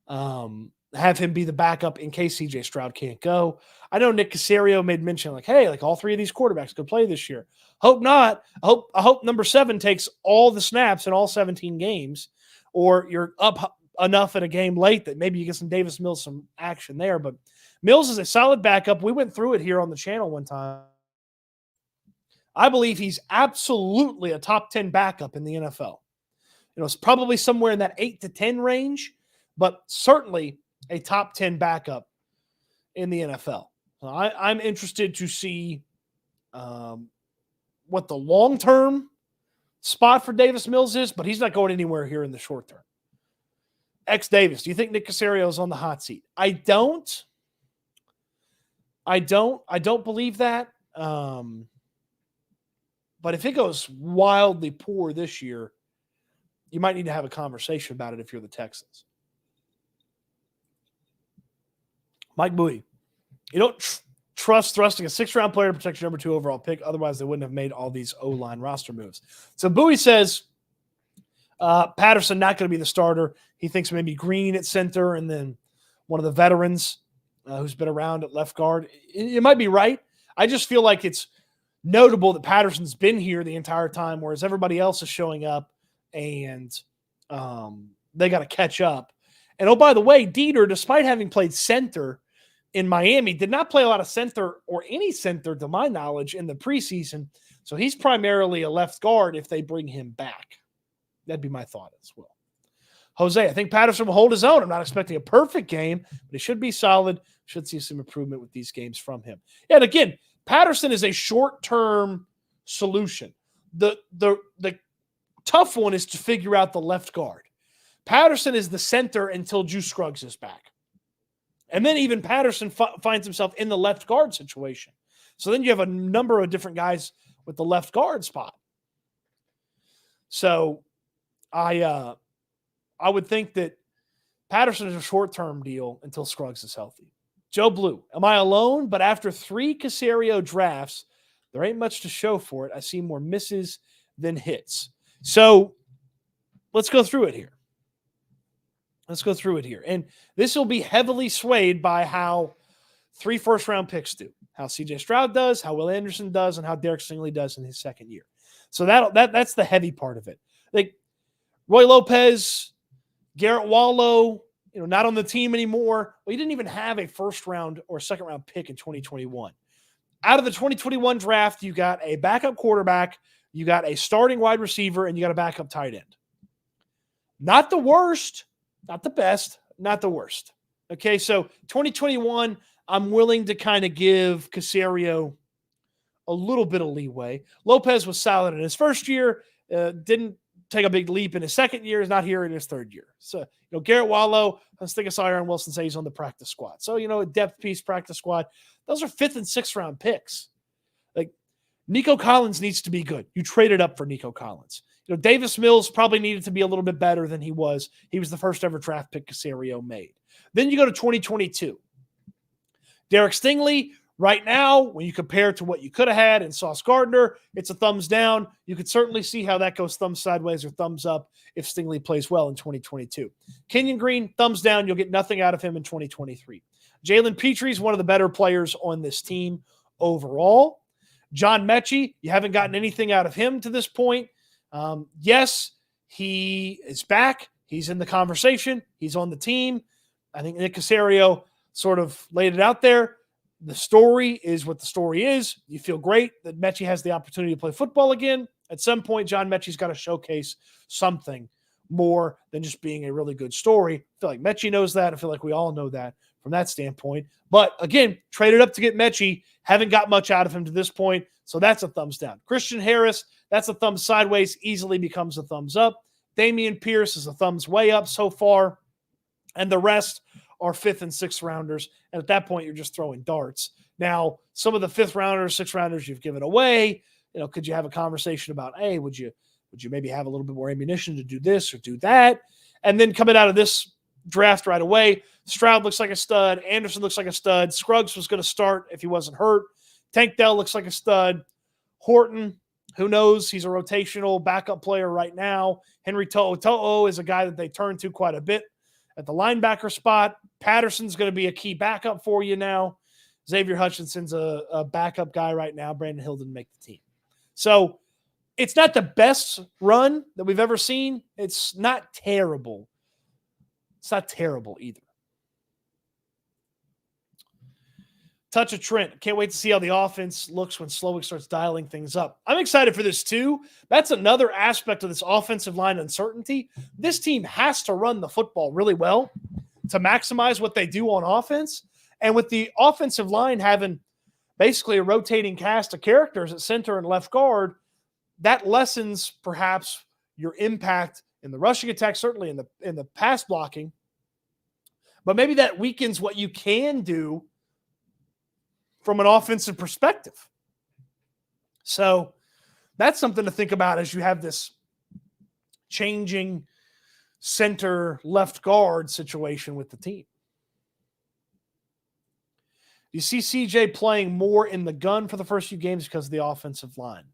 have him be the backup in case C.J. Stroud can't go. I know Nick Caserio made mention like, hey, like all 3 of these quarterbacks could play this year. Hope not. I hope number 7 takes all the snaps in all 17 games, or you're up enough in a game late that maybe you get some Davis Mills some action there. But Mills is a solid backup. We went through it here on the channel one time. I believe he's absolutely a top 10 backup in the NFL. It's probably somewhere in that 8 to 10 range, but certainly a top 10 backup in the NFL. So I'm interested to see what the long-term spot for Davis Mills is, but he's not going anywhere here in the short term. X Davis, do you think Nick Caserio is on the hot seat? I don't believe that. But if it goes wildly poor this year, you might need to have a conversation about it if you're the Texans. Mike Bowie, you don't trust thrusting a 6th-round player to protect your number 2 overall pick. Otherwise, they wouldn't have made all these O-line roster moves. So Bowie says Patterson not going to be the starter. He thinks maybe Green at center and then one of the veterans who's been around at left guard. It might be right. I just feel like it's notable that Patterson's been here the entire time, whereas everybody else is showing up and they got to catch up. And, oh, by the way, Dieter, despite having played center in Miami, did not play a lot of center or any center, to my knowledge, in the preseason. So he's primarily a left guard if they bring him back. That'd be my thought as well. Jose, I think Patterson will hold his own. I'm not expecting a perfect game, but he should be solid. Should see some improvement with these games from him. And again, Patterson is a short-term solution. The tough one is to figure out the left guard. Patterson is the center until Juice Scruggs is back. And then even Patterson finds himself in the left guard situation. So then you have a number of different guys with the left guard spot. So I would think that Patterson is a short-term deal until Scruggs is healthy. Joe Blue, am I alone? But after 3 Caserio drafts, there ain't much to show for it. I see more misses than hits. So let's go through it here. And this will be heavily swayed by how 3 first-round picks do, how C.J. Stroud does, how Will Anderson does, and how Derek Stingley does in his second year. So that's the heavy part of it. Like Roy Lopez, Garrett Wallow, not on the team anymore. Well, he didn't even have a first-round or second-round pick in 2021. Out of the 2021 draft, you got a backup quarterback, you got a starting wide receiver, and you got a backup tight end. Not the worst, not the best, not the worst. Okay, so 2021, I'm willing to kind of give Caserio a little bit of leeway. Lopez was solid in his first year, didn't take a big leap in his second year, is not here in his third year. So, Garrett Wallow, let's think of Aaron Wilson say he's on the practice squad. So, a depth piece practice squad. Those are 5th and 6th round picks. Like, Nico Collins needs to be good. You traded up for Nico Collins. Davis Mills probably needed to be a little bit better than he was. He was the first ever draft pick Caserio made. Then you go to 2022. Derek Stingley, right now, when you compare it to what you could have had in Sauce Gardner, it's a thumbs down. You could certainly see how that goes thumbs sideways or thumbs up if Stingley plays well in 2022. Kenyon Green, thumbs down. You'll get nothing out of him in 2023. Jalen Petrie is one of the better players on this team overall. John Mechie, you haven't gotten anything out of him to this point. Yes, he is back. He's in the conversation. He's on the team. I think Nick Caserio sort of laid it out there. The story is what the story is. You feel great that Mechie has the opportunity to play football again. At some point, John Mechie's got to showcase something more than just being a really good story. I feel like Mechie knows that. I feel like we all know that from that standpoint. But again, traded up to get Mechie. Haven't got much out of him to this point. So that's a thumbs down. Christian Harris, that's a thumbs sideways, easily becomes a thumbs up. Dameon Pierce is a thumbs way up so far. And the rest are 5th and 6th rounders. And at that point, you're just throwing darts. Now, some of the 5th rounders, 6th rounders you've given away. Could you have a conversation about, hey, would you maybe have a little bit more ammunition to do this or do that? And then coming out of this draft right away, Stroud looks like a stud. Anderson looks like a stud. Scruggs was going to start if he wasn't hurt. Tank Dell looks like a stud. Horton, who knows? He's a rotational backup player right now. Henry To'o is a guy that they turn to quite a bit at the linebacker spot. Patterson's going to be a key backup for you now. Xavier Hutchinson's a backup guy right now. Brandon Hill didn't make the team. So it's not the best run that we've ever seen. It's not terrible. It's not terrible either. Touch of Trent. Can't wait to see how the offense looks when Slowick starts dialing things up. I'm excited for this too. That's another aspect of this offensive line uncertainty. This team has to run the football really well to maximize what they do on offense. And with the offensive line having basically a rotating cast of characters at center and left guard, that lessens perhaps your impact in the rushing attack, certainly in the pass blocking. But maybe that weakens what you can do from an offensive perspective. So that's something to think about as you have this changing center left guard situation with the team. You see CJ playing more in the gun for the first few games because of the offensive line.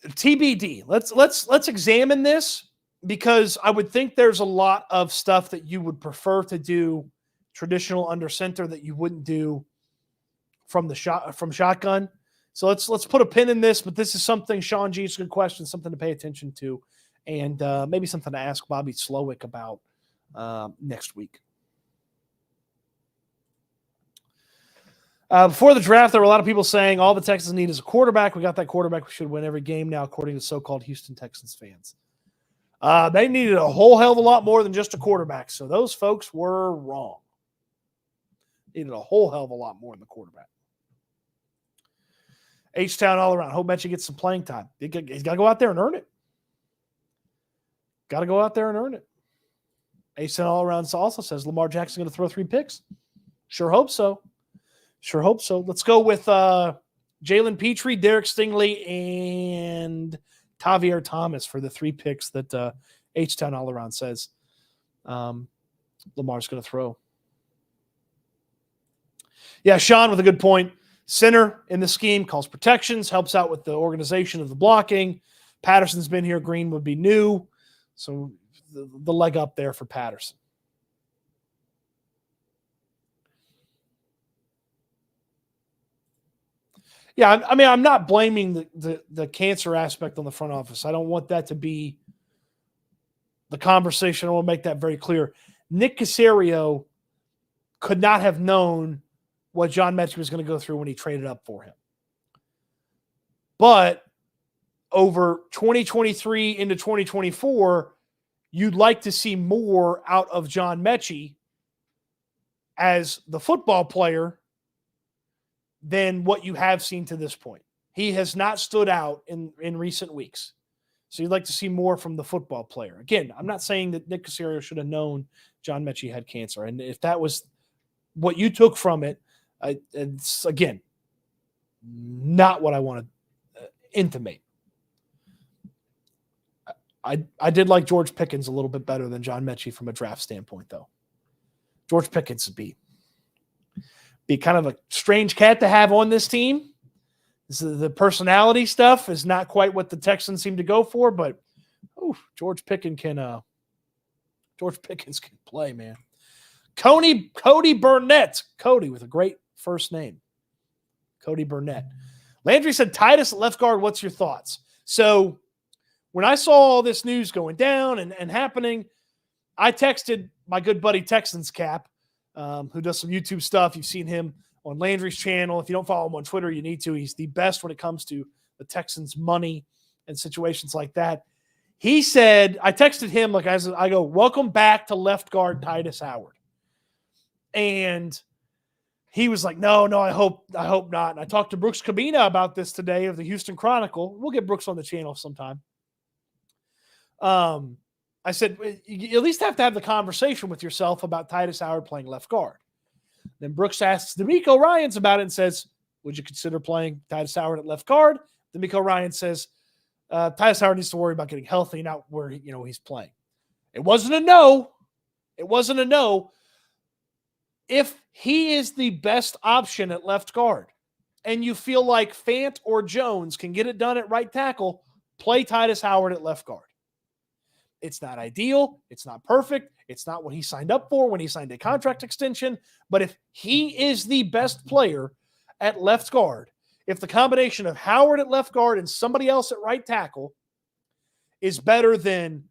TBD. Let's examine this, because I would think there's a lot of stuff that you would prefer to do traditional under center that you wouldn't do from shotgun. So let's put a pin in this, but this is something, Sean G, it's a good question, something to pay attention to, and maybe something to ask Bobby Slowick about next week. Before the draft, there were a lot of people saying all the Texans need is a quarterback. We got that quarterback. We should win every game now, according to so-called Houston Texans fans. They needed a whole hell of a lot more than just a quarterback. So those folks were wrong. Needed a whole hell of a lot more than the quarterback. H-Town all around. Hope Mechie gets some playing time. He's got to go out there and earn it. Got to go out there and earn it. H-Town all around also says Lamar Jackson's going to throw 3 picks. Sure hope so. Sure hope so. Let's go with Jalen Petrie, Derek Stingley, and Tavier Thomas for the 3 picks that H-Town All Around says Lamar's going to throw. Yeah, Sean with a good point. Center in the scheme calls protections, helps out with the organization of the blocking. Patterson's been here. Green would be new. So the leg up there for Patterson. Yeah, I mean, I'm not blaming the cancer aspect on the front office. I don't want that to be the conversation. I want to make that very clear. Nick Caserio could not have known what John Mechie was going to go through when he traded up for him. But over 2023 into 2024, you'd like to see more out of John Mechie as the football player than what you have seen to this point. He has not stood out in recent weeks. So you'd like to see more from the football player. Again, I'm not saying that Nick Caserio should have known John Mechie had cancer. And if that was what you took from it, it's, again, not what I want to intimate. I did like George Pickens a little bit better than John Mechie from a draft standpoint, though. George Pickens would be kind of a strange cat to have on this team. The personality stuff is not quite what the Texans seem to go for, but George Pickens can play, man. Cody Burnett. Cody with a great first name. Cody Burnett. Landry said, Titus at left guard, what's your thoughts? So when I saw all this news going down and happening, I texted my good buddy Texans Cap, who does some YouTube stuff. You've seen him on Landry's channel. If you don't follow him on Twitter, you need to. He's the best when it comes to the Texans' money and situations like that. He said, I texted him, I go, welcome back to left guard Titus Howard. And he was like, no, I hope not. And I talked to Brooks Cabina about this today of the Houston Chronicle. We'll get Brooks on the channel sometime. I said, you at least have to have the conversation with yourself about Titus Howard playing left guard. Then Brooks asks D'Amico Ryans about it and says, would you consider playing Titus Howard at left guard? D'Amico Ryans says, Titus Howard needs to worry about getting healthy, not where he's playing. It wasn't a no. If he is the best option at left guard and you feel like Fant or Jones can get it done at right tackle, play Titus Howard at left guard. It's not ideal. It's not perfect. It's not what he signed up for when he signed a contract extension. But if he is the best player at left guard, if the combination of Howard at left guard and somebody else at right tackle is better than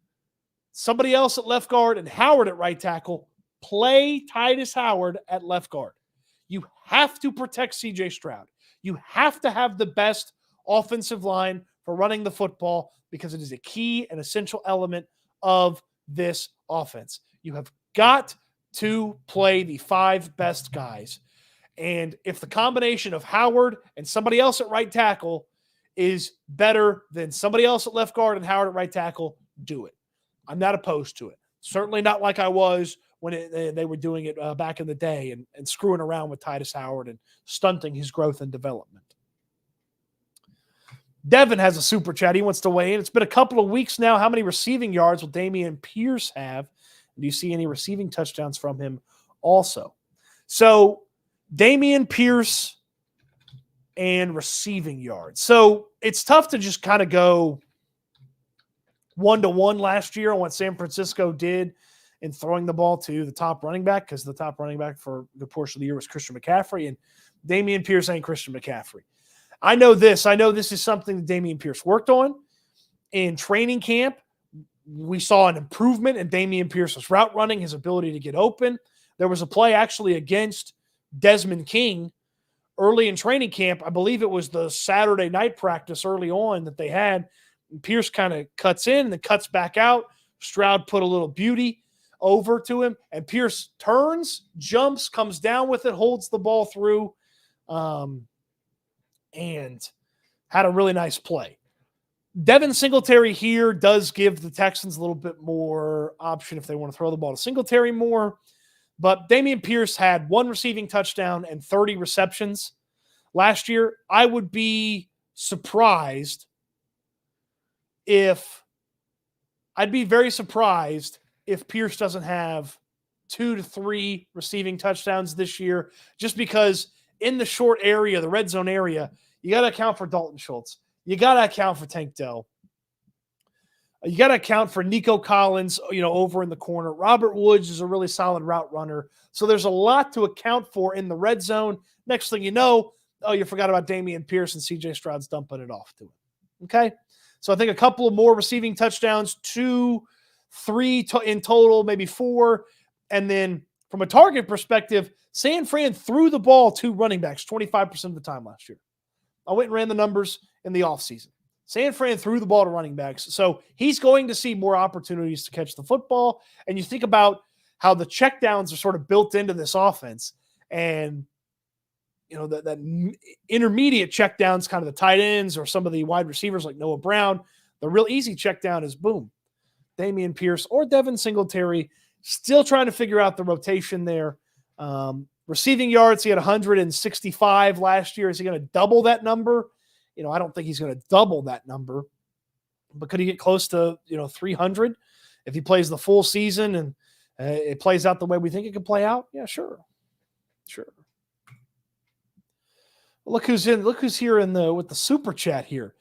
somebody else at left guard and Howard at right tackle, play Titus Howard at left guard. You have to protect CJ Stroud. You have to have the best offensive line for running the football because it is a key and essential element of this offense. You have got to play the 5 best guys. And if the combination of Howard and somebody else at right tackle is better than somebody else at left guard and Howard at right tackle, do it. I'm not opposed to it. Certainly not like I was when they were doing it back in the day and screwing around with Titus Howard and stunting his growth and development. Devin has a super chat. He wants to weigh in. It's been a couple of weeks now. How many receiving yards will Dameon Pierce have? Do you see any receiving touchdowns from him also? So Dameon Pierce and receiving yards. So it's tough to just kind of go 1-to-1 last year on what San Francisco did in throwing the ball to the top running back, because the top running back for the portion of the year was Christian McCaffrey, and Dameon Pierce ain't Christian McCaffrey. I know this is something that Dameon Pierce worked on in training camp. We saw an improvement in Dameon Pierce's route running, his ability to get open. There was a play actually against Desmond King early in training camp. I believe it was the Saturday night practice early on that they had. Pierce kind of cuts in and then cuts back out. Stroud put a little beauty over to him, and Pierce turns, jumps, comes down with it, holds the ball through, and had a really nice play. Devin Singletary here does give the Texans a little bit more option if they want to throw the ball to Singletary more. But Dameon Pierce had 1 receiving touchdown and 30 receptions last year. I would be surprised I'd be very surprised if Pierce doesn't have 2 to 3 receiving touchdowns this year, just because in the short area, the red zone area, you got to account for Dalton Schultz. You got to account for Tank Dell. You got to account for Nico Collins, over in the corner. Robert Woods is a really solid route runner. So there's a lot to account for in the red zone. Next thing you know, you forgot about Dameon Pierce and CJ Stroud's dumping it off to him. Okay? So I think a couple of more receiving touchdowns, 2, 3 in total, maybe 4. And then from a target perspective, San Fran threw the ball to running backs 25% of the time last year. I went and ran the numbers in the offseason. San Fran threw the ball to running backs. So he's going to see more opportunities to catch the football. And you think about how the checkdowns are sort of built into this offense. And, that intermediate checkdowns, kind of the tight ends or some of the wide receivers like Noah Brown, the real easy checkdown is boom, Dameon Pierce or Devin Singletary, still trying to figure out the rotation there. Receiving yards, he had 165 last year. Is he going to double that number? I don't think he's going to double that number, but could he get close to, 300 if he plays the full season and it plays out the way we think it could play out? Yeah, sure. Look who's here with the super chat here.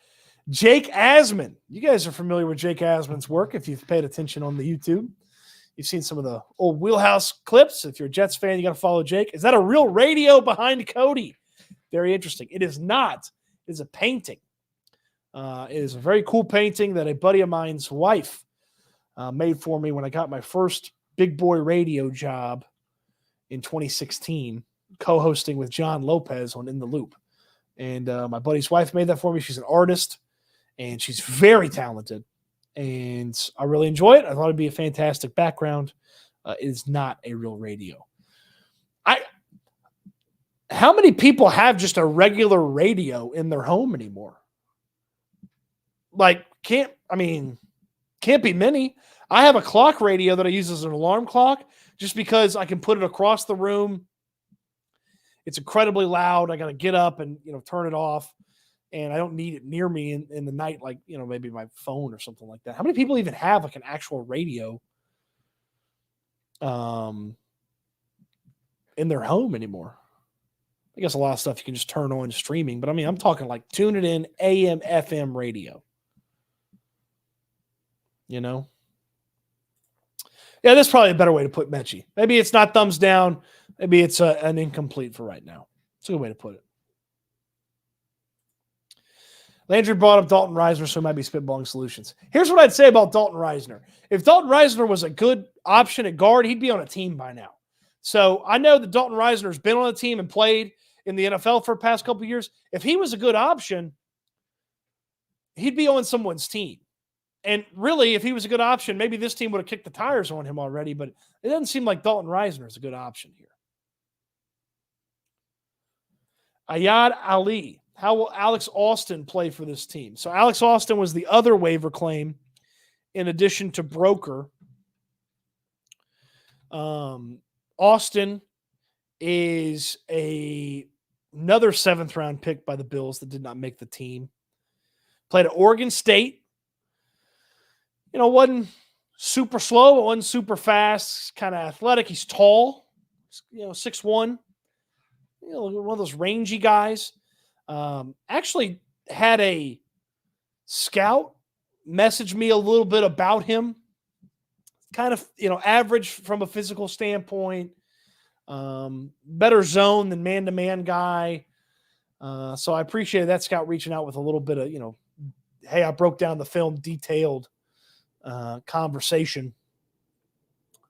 Jake Asman. You guys are familiar with Jake Asman's work if you've paid attention on the YouTube. You've seen some of the old Wheelhouse clips. If you're a Jets fan, you got to follow Jake. Is that a real radio behind Cody? Very interesting. It is not. It is a painting. It is a very cool painting that a buddy of mine's wife made for me when I got my first big boy radio job in 2016, co-hosting with John Lopez on In the Loop. And my buddy's wife made that for me. She's an artist, and she's very talented. And I really enjoy it. I thought it'd be a fantastic background. It is not a real radio. How many people have just a regular radio in their home anymore? Can't be many. I have a clock radio that I use as an alarm clock just because I can put it across the room. It's incredibly loud. I got to get up and, turn it off. And I don't need it near me in the night, maybe my phone or something like that. How many people even have an actual radio in their home anymore? I guess a lot of stuff you can just turn on streaming, but I'm talking tune it in AM, FM radio. Yeah, that's probably a better way to put Mechie. Maybe it's not thumbs down. Maybe it's an incomplete for right now. It's a good way to put it. Landry brought up Dalton Reisner, so he might be spitballing solutions. Here's what I'd say about Dalton Reisner. If Dalton Reisner was a good option at guard, he'd be on a team by now. So I know that Dalton Reisner's been on a team and played in the NFL for the past couple of years. If he was a good option, he'd be on someone's team. And really, if he was a good option, maybe this team would have kicked the tires on him already, but it doesn't seem like Dalton Reisner is a good option here. Ayad Ali. How will Alex Austin play for this team? So Alex Austin was the other waiver claim in addition to Broker. Austin is another 7th round pick by the Bills that did not make the team. Played at Oregon State. Wasn't super slow, wasn't super fast, kind of athletic. He's tall, 6'1", one of those rangy guys. Actually had a scout message me a little bit about him. Kind of, average from a physical standpoint. Better zone than man-to-man guy. So I appreciated that scout reaching out with a little bit of, hey, I broke down the film, detailed conversation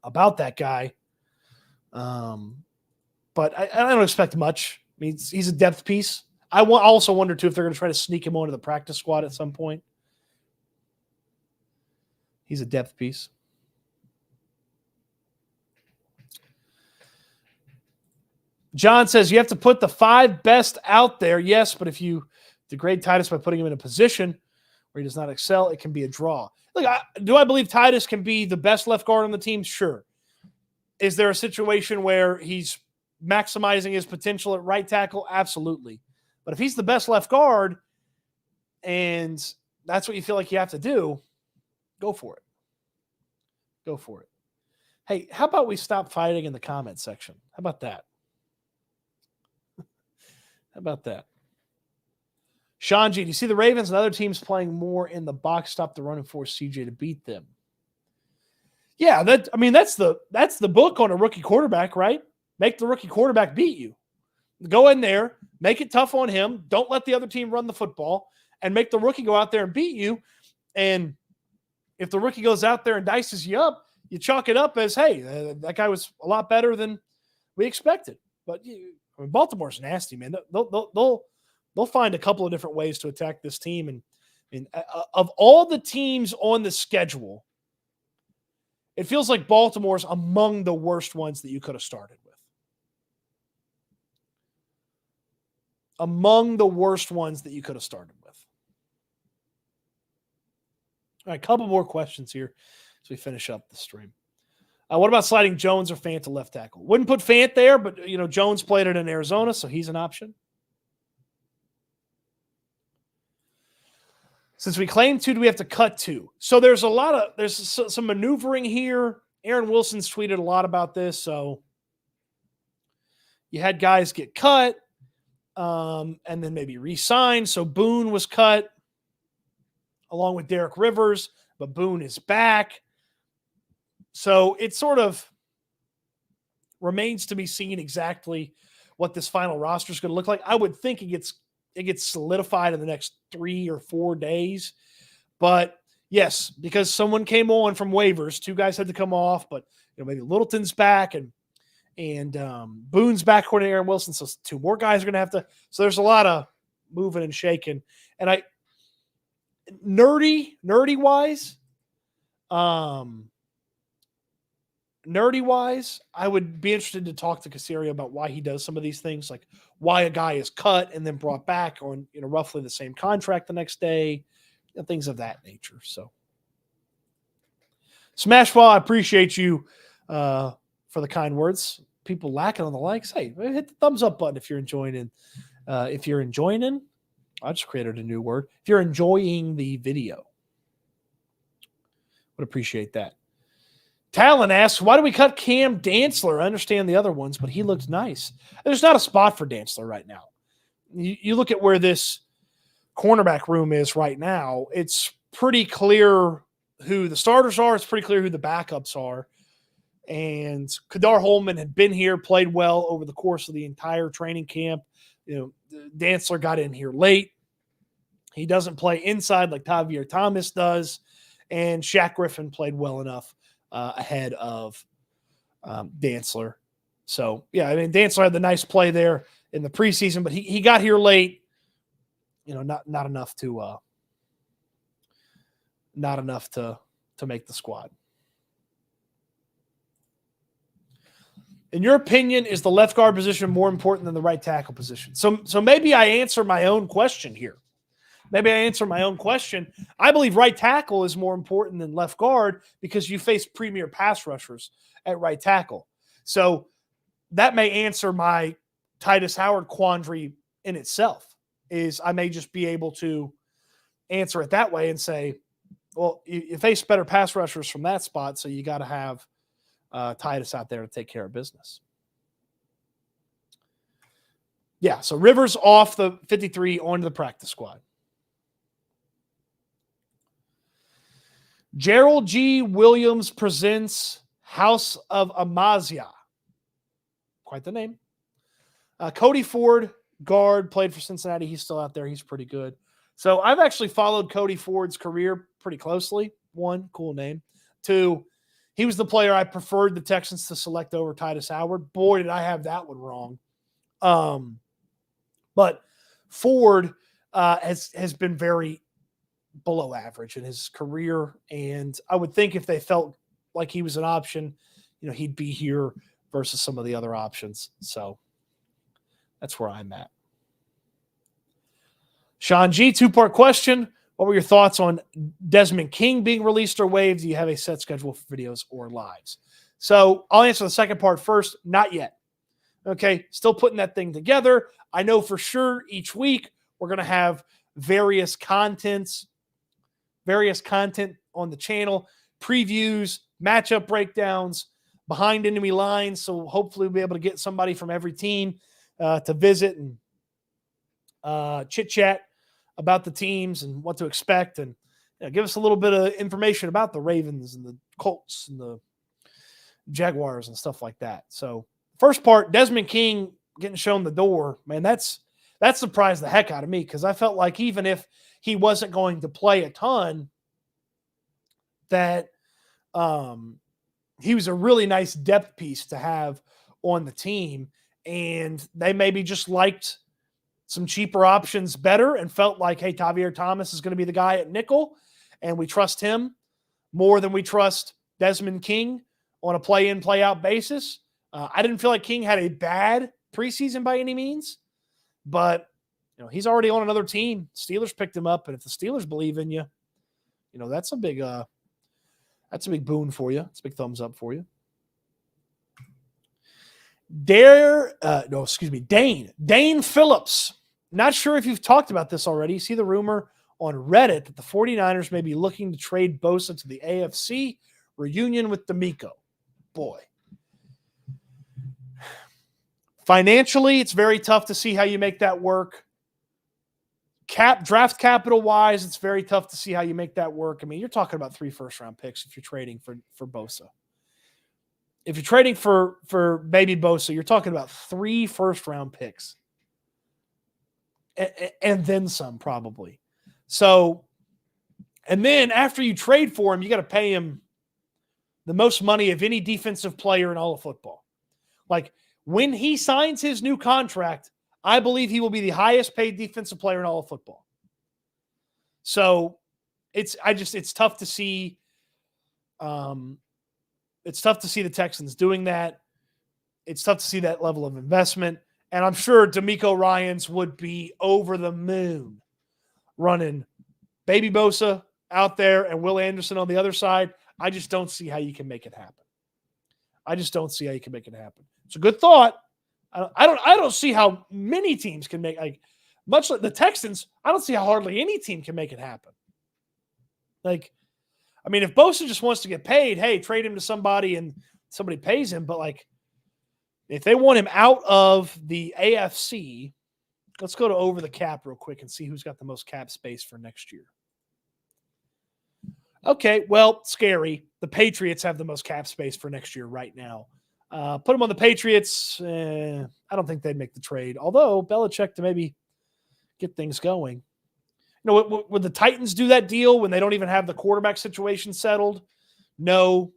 about that guy. But I don't expect much. I mean, he's a depth piece. I also wonder, too, if they're going to try to sneak him onto the practice squad at some point. He's a depth piece. John says you have to put the 5 best out there. Yes, but if you degrade Titus by putting him in a position where he does not excel, it can be a draw. Look, do I believe Titus can be the best left guard on the team? Sure. Is there a situation where he's maximizing his potential at right tackle? Absolutely. But if he's the best left guard and that's what you feel like you have to do, go for it. Go for it. Hey, how about we stop fighting in the comment section? How about that? How about that? Sean G, do you see the Ravens and other teams playing more in the box, stop the run and force CJ to beat them? Yeah, that's the book on a rookie quarterback, right? Make the rookie quarterback beat you. Go in there, make it tough on him. Don't let the other team run the football, and make the rookie go out there and beat you. And if the rookie goes out there and dices you up, you chalk it up as, hey, that guy was a lot better than we expected. But Baltimore's nasty, man. They'll find a couple of different ways to attack this team. And of all the teams on the schedule, it feels like Baltimore's among the worst ones that you could have started with. Among the worst ones that you could have started with. All right, a couple more questions here as we finish up the stream. What about sliding Jones or Fant to left tackle? Wouldn't put Fant there, but Jones played it in Arizona, so he's an option. Since we claim 2, do we have to cut 2? So there's some maneuvering here. Aaron Wilson's tweeted a lot about this. So you had guys get cut and then maybe re-signed. So Boone was cut along with Derek Rivers, but Boone is back. So it sort of remains to be seen exactly what this final roster is going to look like. I would think it gets solidified in the next 3 or 4 days. But yes, because someone came on from waivers, 2 guys had to come off, but maybe Littleton's back and Boone's back according to Aaron Wilson. So 2 more guys are going to have to. So there's a lot of moving and shaking. And nerdy wise, I would be interested to talk to Caserio about why he does some of these things, like why a guy is cut and then brought back on roughly the same contract the next day, things of that nature. So, Smashball, I appreciate you for the kind words. People lacking on the likes. Hey, hit the thumbs up button if you're enjoying. I just created a new word. If you're enjoying the video, would appreciate that. Talon asks, why do we cut Cam Dantzler? I understand the other ones, but he looked nice. There's not a spot for Dantzler right now. You look at where this cornerback room is right now, it's pretty clear who the starters are. It's pretty clear who the backups are. And Kadar Holman had been here, played well over the course of the entire training camp. Dantzler got in here late. He doesn't play inside like Tavier Thomas does. And Shaq Griffin played well enough ahead of Dantzler. So, yeah, Dantzler had the nice play there in the preseason, but he got here late. Not enough to make the squad. In your opinion, is the left guard position more important than the right tackle position? So maybe I answer my own question here. I believe right tackle is more important than left guard because you face premier pass rushers at right tackle. So that may answer my Titus Howard quandary in itself. Is I may just be able to answer it that way and say, well, you face better pass rushers from that spot, so you got to have Titus out there to take care of business. Yeah, so Rivers off the 53 onto the practice squad. Gerald G. Williams presents House of Amazia. Quite the name. Cody Ford, guard, played for Cincinnati. He's still out there. He's pretty good. So I've actually followed Cody Ford's career pretty closely. 1, cool name. 2, he was the player I preferred the Texans to select over Titus Howard. Boy, did I have that one wrong. But Ford has been very below average in his career, and I would think if they felt like he was an option, he'd be here versus some of the other options. So that's where I'm at. Sean G, 2-part question. What were your thoughts on Desmond King being released or waived? Do you have a set schedule for videos or lives? So I'll answer the second part first. Not yet. Okay, still putting that thing together. I know for sure each week we're going to have various content on the channel, previews, matchup breakdowns, behind enemy lines. So hopefully we'll be able to get somebody from every team to visit and chit-chat about the teams and what to expect, and give us a little bit of information about the Ravens and the Colts and the Jaguars and stuff like that. So first part, Desmond King getting shown the door, man, that surprised the heck out of me, because I felt like even if he wasn't going to play a ton, that he was a really nice depth piece to have on the team, and they maybe just liked some cheaper options better and felt like, hey, Tavier Thomas is going to be the guy at nickel, and we trust him more than we trust Desmond King on a play-in, play-out basis. I didn't feel like King had a bad preseason by any means, but he's already on another team. Steelers picked him up, and if the Steelers believe in you, that's a big boon for you. It's a big thumbs up for you. Dane Phillips. Not sure if you've talked about this already. You see the rumor on Reddit that the 49ers may be looking to trade Bosa to the AFC, reunion with D'Amico. Boy. Financially, it's very tough to see how you make that work. Draft capital wise, it's very tough to see how you make that work. I mean, you're talking about 3 first-round picks if you're trading for Bosa. If you're trading for baby Bosa, you're talking about 3 first-round picks. And then some, probably. So, and then after you trade for him, you got to pay him the most money of any defensive player in all of football. Like, when he signs his new contract, I believe he will be the highest paid defensive player in all of football. So it's tough to see. It's tough to see the Texans doing that. It's tough to see that level of investment. And I'm sure D'Amico Ryans would be over the moon running baby Bosa out there and Will Anderson on the other side. I just don't see how you can make it happen. It's a good thought. I don't see how many teams can make, like, much like the Texans. I don't see how hardly any team can make it happen. Like, I mean, if Bosa just wants to get paid, hey, trade him to somebody and somebody pays him. But like, if they want him out of the AFC, let's go to over the cap real quick and see who's got the most cap space for next year. Okay, well, scary. The Patriots have the most cap space for next year right now. Put them on the Patriots. I don't think they'd make the trade. Although Belichick to maybe get things going. Would the Titans do that deal when they don't even have the quarterback situation settled? No.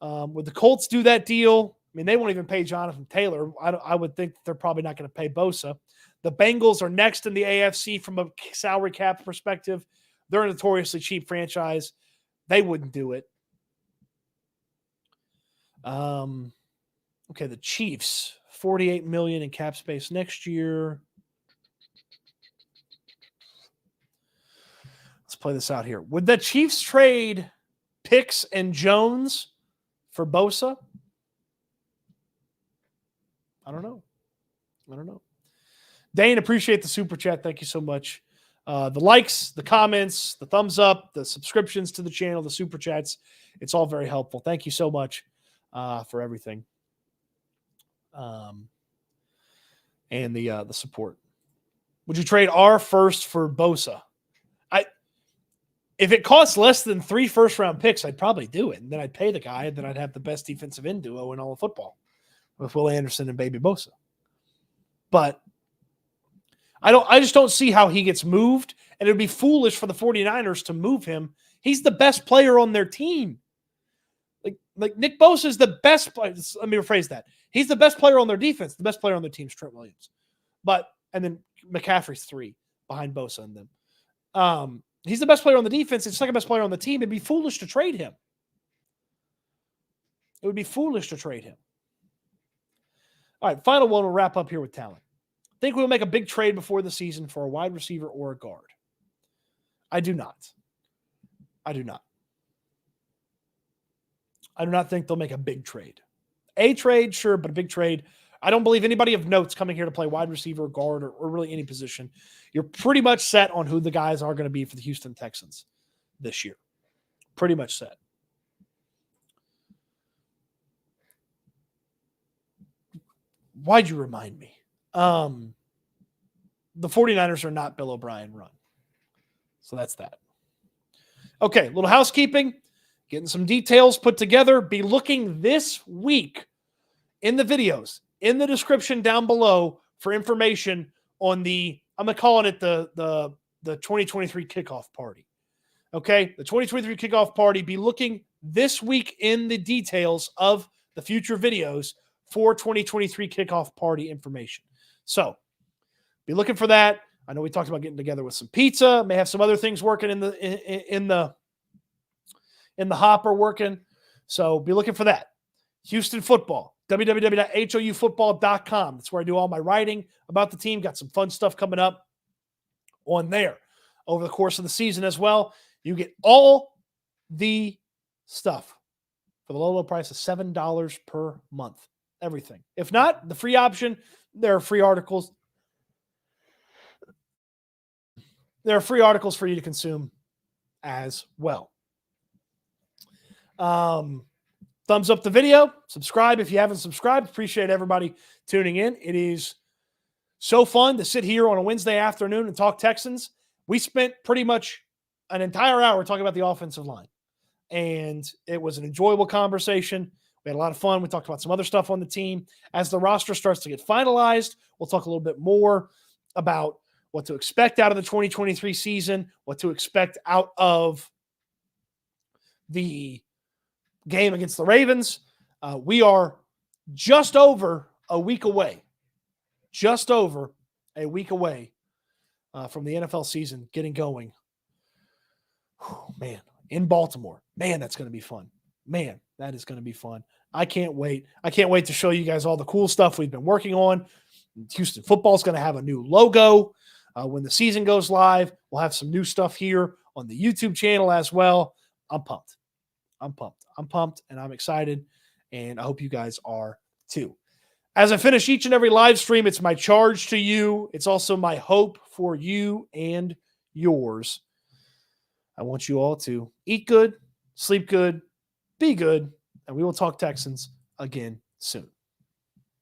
Would the Colts do that deal? I mean, they won't even pay Jonathan Taylor. I would think they're probably not going to pay Bosa. The Bengals are next in the AFC from a salary cap perspective. They're a notoriously cheap franchise. They wouldn't do it. Okay, the Chiefs, $48 million in cap space next year. Let's play this out here. Would the Chiefs trade Pitts and Jones for Bosa? I don't know. Dane, appreciate the super chat. Thank you so much. The likes, the comments, the thumbs up, the subscriptions to the channel, the super chats. It's all very helpful. Thank you so much for everything. And the support. Would you trade our first for Bosa? If it costs less than 3 first-round picks, I'd probably do it. And then I'd pay the guy, and then I'd have the best defensive end duo in all of football with Will Anderson and baby Bosa. But I just don't see how he gets moved, and it would be foolish for the 49ers to move him. He's the best player on their team. Like Nick Bosa is the best player. Let me rephrase that. He's the best player on their defense. The best player on their team is Trent Williams. And then McCaffrey's 3 behind Bosa and them. He's the best player on the defense. He's the second best player on the team. It'd be foolish to trade him. All right, final one. We'll wrap up here with talent. Think we'll make a big trade before the season for a wide receiver or a guard? I do not. I do not think they'll make a big trade. A trade, sure, but a big trade. I don't believe anybody of note's coming here to play wide receiver, guard, or really any position. You're pretty much set on who the guys are going to be for the Houston Texans this year. Pretty much set. Why'd you remind me? The 49ers are not Bill O'Brien run. So that's that. Okay, little housekeeping. Getting some details put together. Be looking this week in the videos, in the description down below for information on I'm calling it the 2023 kickoff party. Okay, the 2023 kickoff party. Be looking this week in the details of the future videos for 2023 kickoff party information. So be looking for that. I know we talked about getting together with some pizza. May have some other things working in the hopper working. So be looking for that. Houston football, www.houfootball.com. That's where I do all my writing about the team. Got some fun stuff coming up on there over the course of the season as well. You get all the stuff for the low price of $7 per month. Everything. If not, the free option, there are free articles. There are free articles for you to consume as well. Thumbs up the video. Subscribe if you haven't subscribed. Appreciate everybody tuning in. It is so fun to sit here on a Wednesday afternoon and talk Texans. We spent pretty much an entire hour talking about the offensive line, and it was an enjoyable conversation. We had a lot of fun. We talked about some other stuff on the team. As the roster starts to get finalized, we'll talk a little bit more about what to expect out of the 2023 season, what to expect out of the game against the Ravens. We are just over a week away from the NFL season getting going. Man, in Baltimore. Man, that's going to be fun. Man, that is going to be fun. I can't wait. I can't wait to show you guys all the cool stuff we've been working on. Houston football is going to have a new logo when the season goes live. We'll have some new stuff here on the YouTube channel as well. I'm pumped, and I'm excited, and I hope you guys are too. As I finish each and every live stream, it's my charge to you. It's also my hope for you and yours. I want you all to eat good, sleep good, be good, and we will talk Texans again soon.